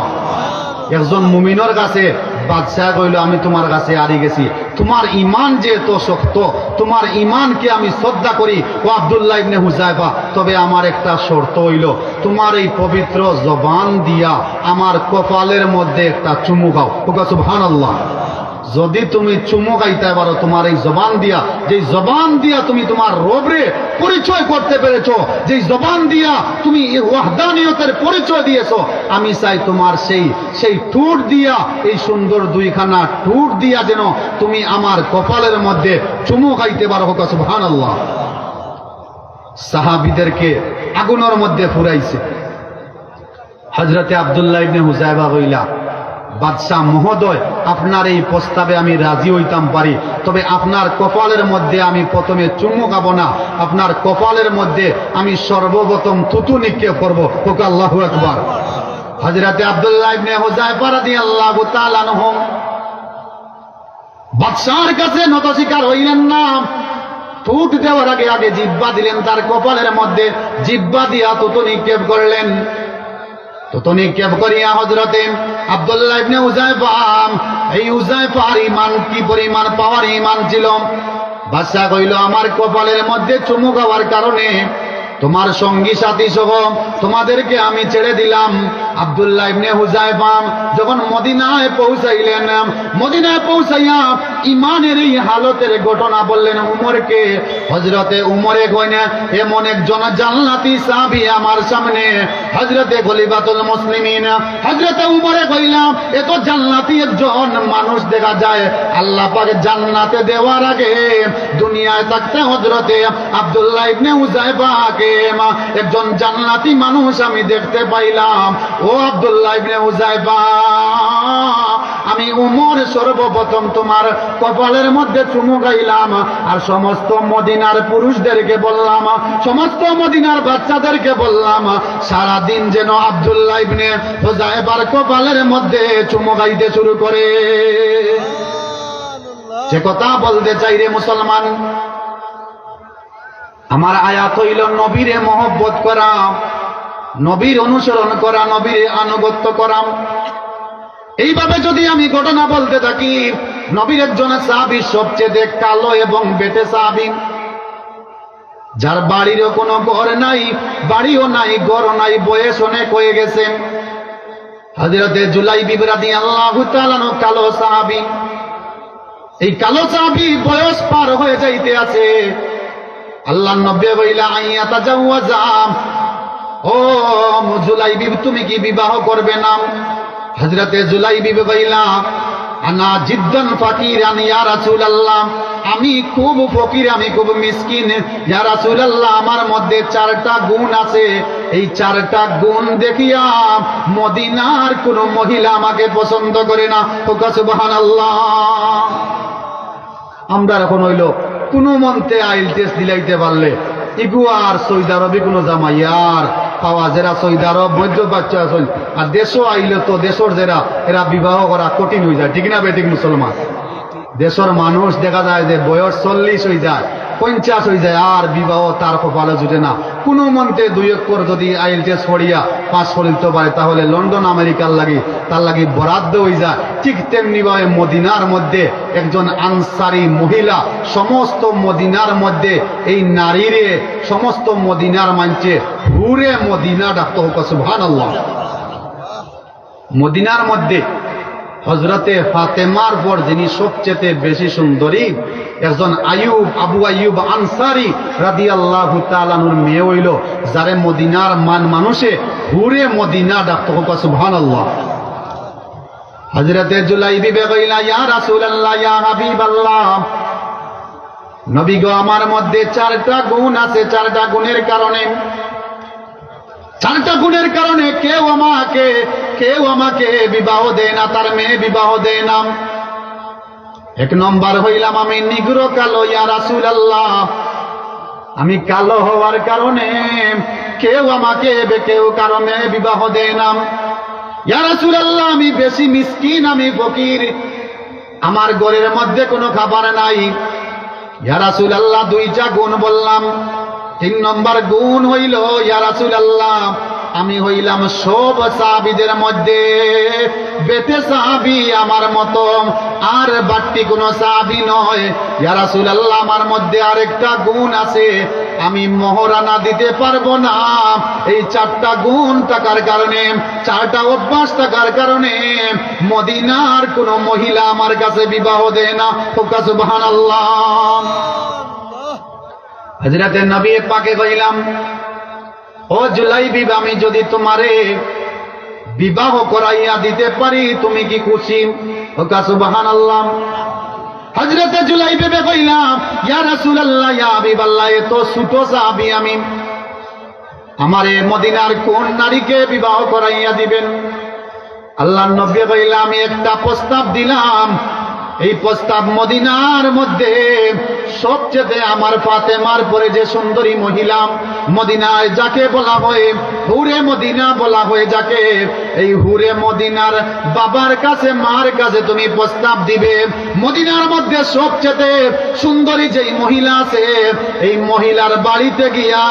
একজন মুমিনের কাছে বাদশাহ কইল, আমি তোমার কাছে হারি গেছি, তোমার ঈমান যে এত শক্ত, তোমার ঈমানকে আমি শ্রদ্ধা করি ও আব্দুল্লাহ ইবনে হুযায়ফা, তবে আমার একটা শর্ত হইল, তোমার এই পবিত্র জবান দিয়া আমার কপালের মধ্যে একটা চুমু খাও। সুবহানাল্লাহ। যদি তুমি চুমু খাইতে পারো তোমার এই জবান দিয়া, যে জবান দিয়া তুমি তোমার রবরে পরিচয় করতে পেরেছো, যে জবান দিয়া তুমি ওয়াহদানিয়তের পরিচয় দিয়েছো, আমি চাই তোমার সেই ঠোঁট দিয়া, এই সুন্দর দুইখানা ঠোঁট দিয়া যেন তুমি আমার কপালের মধ্যে চুমু খাইতে পারো। সুবহানাল্লাহ। সাহাবীদেরকে আগুনের মধ্যে ফুরাইছে। হযরতে আব্দুল্লাহ ইবনে হুযায়ফা কইলা, বাদশাহ মহোদয়, আপনার এই প্রস্তাবে আমি রাজি হইতাম পারি, তবে আপনার কপালের মধ্যে আমি প্রথমে চুমু খাবো না, আপনার কপালের মধ্যে আমি সর্বপ্রথম থুতু নিক্ষেপ করবো। আল্লাহু আকবার। হযরতে আব্দুল্লাহ ইবনে হুযায়ফা রাদিয়াল্লাহু তাআলা আনহু বাদশাহর কাছে নত স্বীকার হইলেন না, ঠোঁট দেওয়ার আগে আগে জিহ্বা দিলেন তার কপালের মধ্যে, জিহ্বা দিয়া থুতু নিক্ষেপ করলেন। তো নিক্ষেপ করিয়া হযরতে আব্দুল্লাহ ইবনে হুযায়ফা, এই হুযায়ফার ঈমান কি পরিমাণ পাওয়ার ঈমান ছিল। বাদশা কইল, আমার কপালের মধ্যে চুমু খাওয়ার কারণে তোমার সঙ্গী সাথী সহ তোমাদেরকে আমি ছেড়ে দিলাম। আব্দুল্লাহ ইবনে হুযায়ফা যখন মদিনায় পৌঁছাইলেন, মদিনায় পৌঁছাইয়া ঈমানের এই হালতের ঘটনা বললেন উমরকে। হযরতে উমরে কইনা, এমন একজন জান্নাতি সাহাবী আমার সামনে, হযরতে খলিফাতুল মুসলিমিন হযরতে উমরে কইলা, এত জান্নাতি একজন মানুষ দেখা যায়, আল্লাহ পাক জান্নাতে দেওয়ার আগে দুনিয়ায় থাকতে হযরতে আব্দুল্লাহ ইবনে হুযায়ফাকে একজন জান্নাতি মানুষ আমি দেখতে পাইলাম। ও আব্দুল্লাহ ইবনে হুযায়ফা, আমি উমর সর্বপ্রথম তোমার কপালের মধ্যে চুমু খাইলাম, আর সমস্ত মদিনার পুরুষদেরকে বললাম, সমস্ত মদিনার বাচ্চাদেরকে বললাম, সারা দিন যেন আব্দুল্লাহ ইবনে হুযায়ফার কপালের মধ্যে চুমু খাইতে শুরু করে। যে কথা বলতে চাই রে মুসলমান, আমার আয়াত হইল নবীরে মহব্বত করা, নবীর অনুসরণ করা, নবীর আনুগত্য করা। এইভাবে যদি আমি ঘটনা বলতে থাকি, নবীর একজন সাহাবী সবচেয়ে কালো এবং বেটে সাহাবী, যার বাড়িরও কোনো ঘর নাই, বাড়িও নাই, ঘর নাই, বয়স অনেক হয়ে গেছে। হযরতে জুলাইবিব রাদিয়াল্লাহু তাআলা কালো সাহাবী, এই কালো সাহাবী বয়স পার হয়ে যাইতে আছে। আল্লাহ নবী বইলা, আইয়াতা জাওয়াজা, ও জুলাইবিব তুমি কি বিবাহ করবে না? হযরতে জুলাইবিব বইলা, আনা জিদ্দান ফাকিরান ইয়া রাসূলুল্লাহ, আমি খুব ফকির, আমি খুব মিসকিন, ইয়া রাসূলুল্লাহ আমার মধ্যে 4টা গুণ আছে, এই 4টা গুণ দেখিয়া মদিনার কোন মহিলা আমাকে পছন্দ করে না। সুবহানাল্লাহ। আমরা এখন হইল কোন মন্তে আইল টেস্ট দিলাইতে পারলে ইগু আর সৌদি আরবে কোনো জামাইয়ার পাওয়া যারা সৌদি আরব বৈধ বাচ্চা আছে, আর দেশও আইলে তো দেশের যারা এরা বিবাহ করা কঠিন হয়ে যায়, ঠিক না বেঠিক মুসলমান? দেশের মানুষ দেখা যায় যে বয়স 40 হয়ে যায়, 50 হয়ে যায়, আর বিবাহ তার কপালে জুটে না। কোনো মন্ত্রে 2 অক্ষর যদি আইএলটিএস পড়িয়া পাস করিতে পারে তাহলে লন্ডন আমেরিকার লাগি তার লাগি বরাদ্দ হয়ে যায়। ঠিক তেমনি ভাবে মদিনার মধ্যে একজন আনসারি মহিলা সমস্ত মদিনার মধ্যে এই নারীরে সমস্ত মদিনার মানছে হুরে মদিনা ডাকতে হোক। সুবহানাল্লাহ। মদিনার মধ্যে হযরতে ফাতেমার পর যিনি সবচেয়ে বেশি সুন্দরী, একজন আবু আইয়ুব আনসারী রাদিয়াল্লাহু তাআলা আনহুর মেয়ে হইল, যারে মদিনার মানুষে হুরে মদিনা ডাকতে হোক। সুবহানাল্লাহ। হযরতে জুলাইবি কইলা, ইয়া রাসূলুল্লাহ, ইয়া হাবিবাল্লাহ, নবী গো, আমার মধ্যে 4টা গুণ আছে, 4টা গুণের কারণে 4টা গুণের কারণে কেউ আমাকে বিবাহ দেয় না, তার মেয়ে বিবাহ দেয় না। 1 নম্বর হইলাম আমি নিগ্র কালো, ইয়া রাসূলুল্লাহ, আমি কালো হওয়ার কারণে কেউ কারো মেয়ে বিবাহ দেয় না। ইয়া রাসূলুল্লাহ, আমি বেশি মিসকিন, আমি ফকির, আমার ঘরের মধ্যে কোনো খাবার নাই। ইয়া রাসূলুল্লাহ, 2টা গুণ বললাম। 3 নম্বর গুণ হইল, ইয়া রাসূলুল্লাহ, আমি হইলাম সব সাহাবীদের মধ্যে বেতে সাহাবী আমার মতো, আর বাড়তি কোনো সাহাবী নয়। ইয়া রাসূলুল্লাহ, আমার মধ্যে আরেকটা গুণ আছে, আমি মোহরানা দিতে পারবো না। এই 4টা গুণ থাকার কারণে, 4টা অভ্যাস থাকার কারণে মদিনার কোন মহিলা আমার কাছে বিবাহ দেয় না। সুবহানাল্লাহ। হযরতে নবী পাকে কইলাম, ও জুলাইবি, আমি যদি তোমারে বিবাহ করাইয়া দিতে পারি তুমি কি খুশি? সুবহানাল্লাহ। হযরতে জুলাইবি কইলাম, ইয়া রাসূলুল্লাহ, ইয়া হাবিবাল্লাহ, এত ছোট সাহাবী আমি, আমারে মদিনার কোন নারীকে বিবাহ করাইয়া দিবেন? আল্লাহর নবী কইলা, আমি একটা প্রস্তাব দিলাম, এই প্রস্তাব মদিনার মধ্যে সবচেয়ে আমার ফাতেমার পরে যে সুন্দরী মহিলা, মদিনায় যাকে বলা হয় হুরে মদিনা বলা হয় যাকে, এই হুরে মদিনার বাবার কাছে মার কাছে তুমি প্রস্তাব দিবে, মদিনার মধ্যে সবচেয়ে সুন্দরী যেই মহিলা আছে এই মহিলার বাড়িতে গিয়া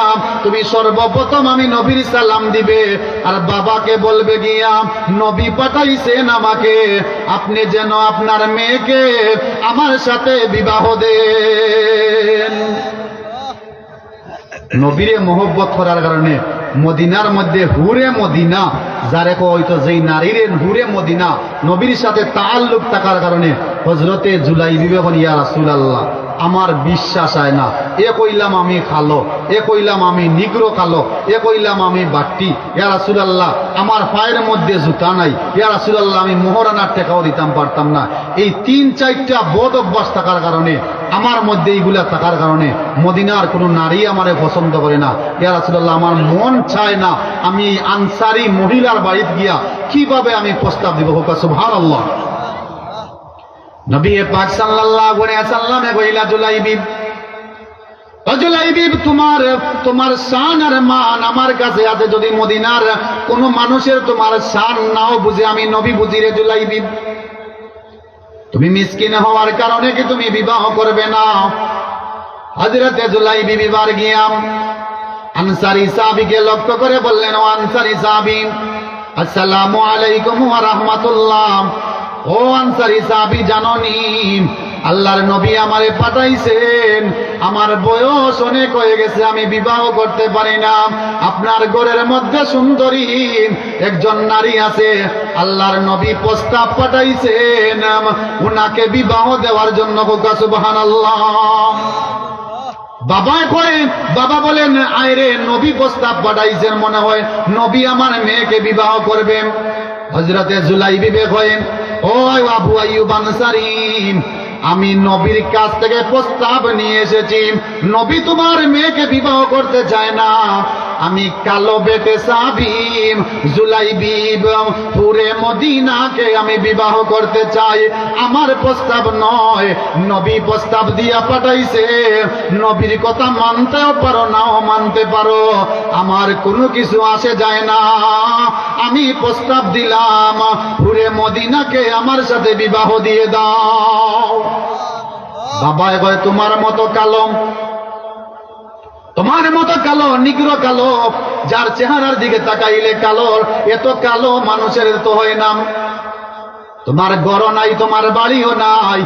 তুমি সর্বপ্রথম আমি নবীর সালাম দিবে, আর বাবাকে বলবে গিয়া নবী পাঠাইছেন আমাকে, আপনি যেন আপনার মেয়েকে আমার সাথে বিবাহ দেন। নবীরে মহব্বত করার কারণে মদিনার মধ্যে হুরে মদিনা যারে হয়তো যেই নারীর হুরে মদিনা নবীর সাথে তাআল্লুক থাকার কারণে হযরতে জুলাইবি বলেন, ইয়া রাসূলুল্লাহ, আমার বিশ্বাস হয় না, এ কইলাম আমি খালো, এ কইলাম আমি নিগ্র কালো, এ কইলাম আমি বাট্টি, ইয়া রাসূলুল্লাহ আমার পায়ের মধ্যে জুতা নাই, ইয়া রাসূলুল্লাহ আমি মোহরানার টাকাও দিতাম পারতাম না। এই 3-4টা বদ অভ্যাস থাকার কারণে, আমার মধ্যে এইগুলা থাকার কারণে মদিনার কোনো নারী আমারে পছন্দ করে না। ইয়া রাসূলুল্লাহ, আমার মন চায় না আমি আনসারি মহিলার বাড়িতে গিয়া কিভাবে আমি প্রস্তাব দিব। সুবহানাল্লাহ। নবী পাক সাল্লাল্লাহু আলাইহি ওয়াসাল্লামে কইলা, জুলাইবি, জুলাইবি, তোমার শান আর মান আমার কাছে আছে, যদি মদিনার কোন মানুষের তোমার শান নাও বুঝে আমি নবী বুঝি রে জুলাইবি। তুমি মিসকিন হওয়ার কারণে কি তুমি বিবাহ করবে না? হযরতে জুলাইবি বিবাহ গিয়া আনসারী সাহাবীকে লক্ষ্য করে বললেন, ও আনসারী সাহাবী, আসসালামু আলাইকুম ওয়া রাহমাতুল্লাহ। ও আনসারী সাহাবী, জানোনি আল্লাহর নবী আমারে পাঠাইছেন, আমার বয়স অনেক হয়ে গেছে, আমি বিবাহ করতে পারি না, আপনার ঘরের মধ্যে সুন্দরী একজন নারী আছে, আল্লাহর নবী প্রস্তাব পাঠাইছেন উনাকে বিবাহ দেওয়ার জন্য। সুবহানাল্লাহ। বাবা বলেন, আয়রে নবী প্রস্তাব পাঠাইছেন, মনে হয় নবী আমার মেয়েকে বিবাহ করবেন। হযরতে জুলাইবি কইলেন, ও আবু আইয়ুব আনসারী, আমি নবীর কাছ থেকে প্রস্তাব নিয়ে এসেছি, নবী তোমার মেয়েকে বিবাহ করতে চায় না। আমি কালো বেটে সাহাবী জুলাইবিব পুরে মদিনাকে আমি বিবাহ করতে চাই। আমার প্রস্তাব নয়, নবী প্রস্তাব দিয়া পাঠাইছে। নবীর কথা মানতেও পারো নাও মানতে পারো, আমার কোনো কিছু আসে যায় না। আমি প্রস্তাব দিলাম পুরে মদিনাকে আমার সাথে বিবাহ দিয়ে দাও। বাবা এবার তোমার মতো কালো, তোমার মতো কালো, নিগ্র কালো, যার চেহারার দিকে তাকাইলে কালো, এত কালো মানুষের তো হয় না। তোমার ঘরও নাই, তোমার বাড়িও নাই,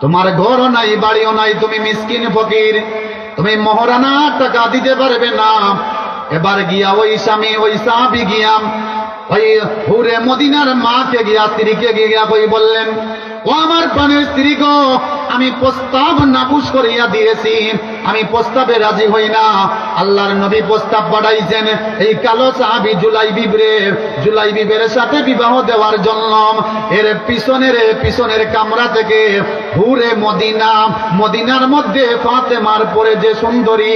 তোমার ঘরও নাই, বাড়িও নাই, তুমি মিসকিন ফকির, তুমি মহারানা টাকা দিতে পারবে না। এবার গিয়া ওই স্বামী, ওই সাহাবী গিয়া ওই হুরে মদিনার মাকে গিয়া, স্ত্রীকে গিয়া কই বললেন, ও আমার প্রাণের স্ত্রী গো, আমি প্রস্তাব নাকচ করিয়া দিয়েছি, আমি প্রস্তাবে রাজি হই না। আল্লাহর নবী প্রস্তাব পাঠাইছেন এই কালো সাহাবী জুলাইবিবের সাথে বিবাহ দেওয়ার জন্য। এর পিছনের কামরা থেকে হুরে মদিনা, মদিনার মধ্যে ফাতেমার পরে যে সুন্দরী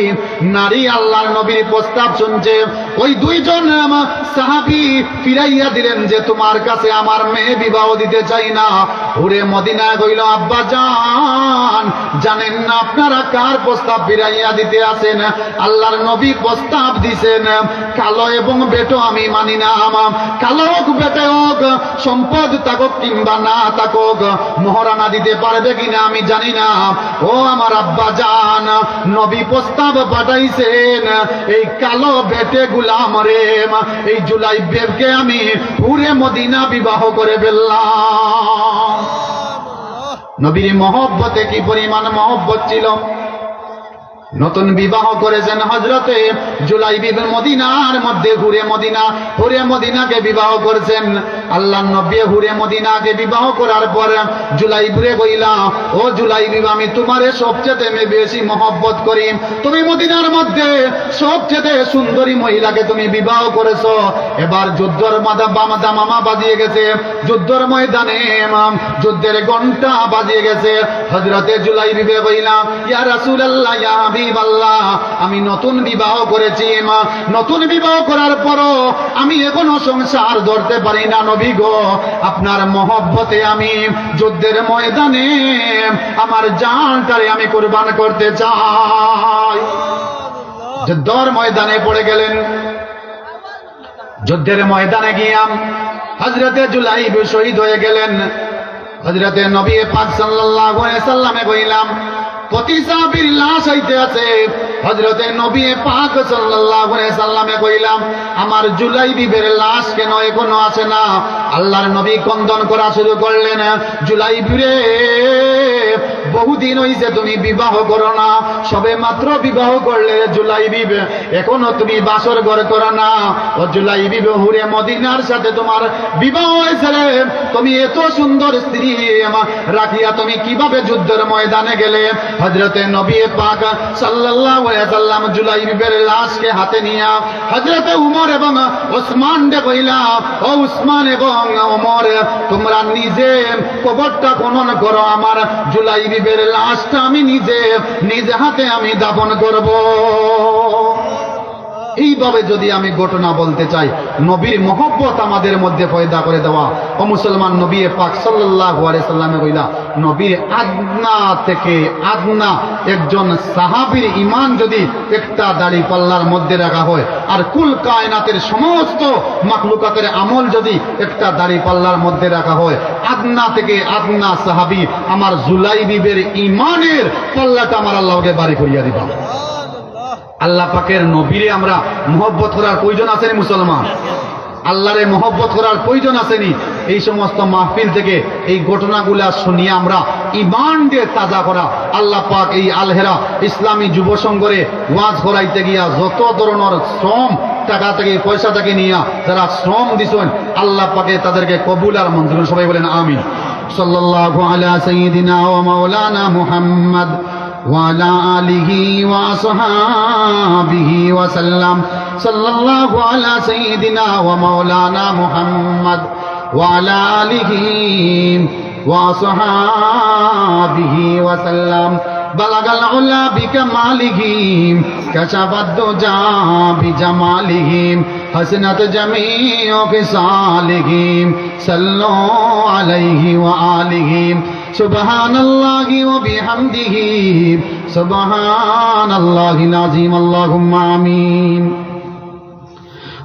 নারী আল্লাহর নবীর প্রস্তাব শুনছে, ওই দুইজন সাহাবী ফিরাইয়া দিলেন যে তোমার কাছে আমার মেয়ে বিবাহ দিতে চাই না। হুরে মদিনা কইল, আব্বা জান, জানেন না আপনারা কার প্রস্তাব ফিরাইয়া দিতে আসেন? আল্লাহর নবী প্রস্তাব দিছেন, কালো এবং বেটো আমি মানি না। কালো হোক বেটে হোক, সম্পদ থাকুক কিংবা না থাকুক, মহারানা দিতে পারবে কিনা আমি জানি না। ও আমার আব্বা জান, নবী প্রস্তাব পাঠাইছেন এই কালো বেটে গুলাম রে, এই জুলাইবিবকে আমি পুরে মদিনা বিবাহ করে ফেললাম। নবীর মহব্বতে কি পরিমাণ মহব্বত ছিল। নতুন বিবাহ করেছেন হযরতে জুলাইবিব, মদিনার মধ্যে হুরে মদিনাকে বিবাহ করেছেন। আল্লাহর নবী হুরে মদিনাকে বিবাহ করার পর জুলাইবিবে কইলা, ও জুলাইবিব, আমি তোমারে সবচেয়ে বেশি মহব্বত করি, তুমি মদিনার মধ্যে সবচেয়ে সুন্দরী মহিলাকে তুমি বিবাহ করেছো। এবার যুদ্ধের মামা বাজিয়ে গেছে, যুদ্ধের ময়দানে যুদ্ধের ঘন্টা বাজিয়ে গেছে। হযরতে জুলাইবিবে কইলা, ইয়া রাসূলুল্লাহ, ইয়া হাবিবাল্লাহ, আমি নতুন বিবাহ করেছি, নতুন বিবাহ করার পরও আমি এখনো সংসার ধরতে পারি না। নবী গো, আপনার মহব্বতে আমি যুদ্ধের ময়দানে আমার জানটারে আমি কুরবান করতে চাই। যুদ্ধের ময়দানে পড়ে গেলেন। যুদ্ধের ময়দানে গিয়া হযরতে জুলাইব শহীদ হয়ে গেলেন। হযরতে নবী পাক সাল্লাল্লাহু আলাইহি সাল্লামে কইলাম, প্রতি সাহাবীর লাশ হইতে আছে। হযরতে নবী পাক সাল্লাল্লাহু আলাইহি সাল্লামে কইলাম, আমার জুলাইবিবের লাশ কেন এখনো আসে না? আল্লাহর নবী কন্দন করা শুরু করলেন, জুলাইবিরে, বহুদিন হইছে তুমি বিবাহ করো না, সবে মাত্র বিবাহ করলে জুলাইবিব, এখনো তুমি বাসর ঘর করো না। ও জুলাইবিব, হুরে মদিনার সাথে তোমার বিবাহ হয়েছে রে, তুমি এত সুন্দর স্ত্রী রাখিয়া তুমি কিভাবে যুদ্ধের ময়দানে গেলে? হযরতে নবী পাক সাল্লাল্লাহু আলাইহি সাল্লাম জুলাইবিবের লাশকে হাতে নিয়া হযরতে উমর এবং ওসমান রে কইলা, ও উসমান এবং ওমর, তোমরা নিজে কবরটা খনন করো, আমার জুলাইবিবের লাশটা আমি নিজ হাতে আমি দাফন করব। এইভাবে যদি আমি ঘটনা বলতে চাই, নবীর মহব্বত আমাদের মধ্যে পয়দা করে দেওয়া। ও মুসলমান, নবী পাক সাল্লাল্লাহু আলাইহি সাল্লামে কইলা, নবীর আদনা থেকে আদনা একজন সাহাবীর ঈমান যদি একটা দাড়ি পাল্লার মধ্যে রাখা হয়, আর কুল কায়নাতের সমস্ত মাখলুকাতের আমল যদি একটা দাড়ি পাল্লার মধ্যে রাখা হয়, আদনা থেকে আদনা সাহাবী আমার জুলাইবিবের ঈমানের পাল্লাটা আমার আল্লাহকে বাড়ি করিয়া দিবা। আল্লাহ পাকের নবীরে আমরা মহব্বত করার প্রয়োজন আছেনি মুসলমান? আল্লাহরে মহব্বত করার প্রয়োজন আসেনি? এই সমস্ত মাহফিল থেকে এই ঘটনাগুলা শুনিয়ে আমরা ঈমান দিয়ে তাজা করা। আল্লাহ পাক এই আলহেরা ইসলামী যুব সংঘরে ওয়াজ করাইতে গিয়া যত ধরনের শ্রম, টাকা থেকে পয়সা থেকে নিয়ে যারা শ্রম দিছেন, আল্লাহ পাকে তাদেরকে কবুল আর মঞ্জুর। সবাই বলেন আমিন। সাল্লাল্লাহু আলা সাইয়্যিদিনা ওয়া মাওলানা মুহাম্মদ وعلى آله وصحابه وسلم. صلى الله على سيدنا ومولانا محمد وعلى آله وأصحابه وسلم بلغ العلا بكماله كشف الدجى بجماله حسنت جميع خصاله صلوا عليه وآله سبحان الله وبحمده سبحان الله العظيم اللهم آمين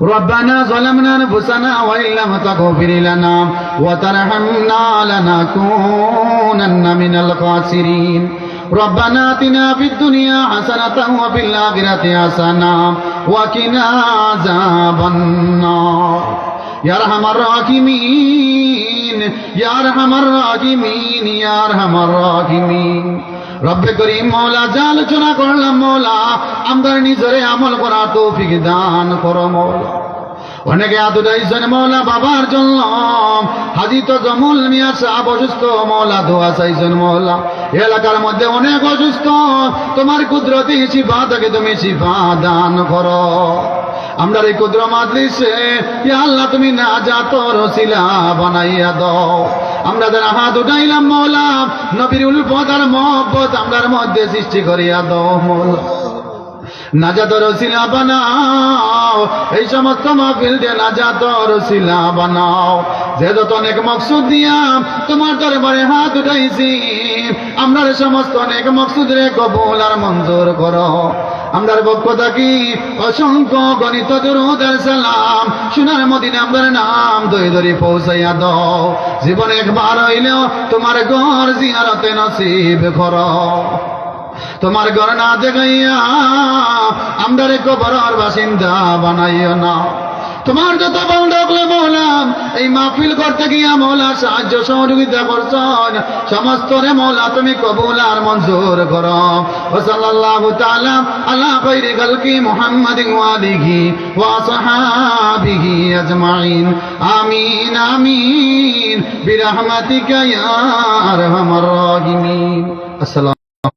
ربنا ظلمنا أنفسنا وإن لم تغفر لنا وترحمنا لنكونن من الخاسرين ربنا آتنا في الدنيا حسنة وفي الآخرة حسنة وقنا عذاب النار يا أرحم الراحمين يا أرحم الراحمين يا أرحم الراحمين রব্বে করিম মওলা যা আলোচনা করলাম মওলা আমরা নিজেরে আমল করার তৌফিক দান করো মওলা অনেকে আদুরাইছেন মওলা বাবার জন্য হাজী তো জমুল মিয়া সাহেব অসুস্থ মওলা দোয়া চাইছেন মওলা এলাকার মধ্যে অনেক অসুস্থ তোমার কুদরতি শিফা থেকে তুমি শিফা দান করো আমরা এই কুদর মাজলিসে ইয়া আল্লাহ তুমি নাজাতর ওসিলা বানাইয়া দাও আমরা যারা হাত উঠাইলাম মওলা নবীর উলফত আর মহব্বত আমরার মধ্যে সৃষ্টি করিয়া দাও মওলা নাজাতর ওসিলা বানাও এই সমস্ত মাহফিল দিয়ে নাজাতর ওসিলা বানাও যে যত অনেক মকসুদ দিয়া তোমার দরবারে হাত উঠাইছি আমরার সমস্ত অনেক মকসুদ রে কবুল আর মঞ্জুর করো আমরার পক্ষ থাকি অসংখ্য গণিত দুরূদ আর সালাম সোনার মদিনা আমরার নাম দই দরি পৌঁছাইয়া দাও জীবনে একবার হইলেও তোমার ঘর জিয়ারতে নসিব করো তোমার ঘর না দেখাইয়া আমরার কবরের বাসিন্দা বানাইও না তোমার যত বান্দা মওলা এই মাহফিল করতে গিয়া মওলা সাহায্য সহযোগিতা করছেন সমস্ত রে মওলা তুমি কবুল আর মঞ্জুর করো ওয়া সাল্লাল্লাহু তাআলা আলা খায়রি খালকি মুহাম্মাদিন ওয়া আলিহি ওয়া সাহাবিহি আজমাইন আমিন আমিন বিরহমাতিকা ইয়া আরহামার রাহিমিন। আসসালামু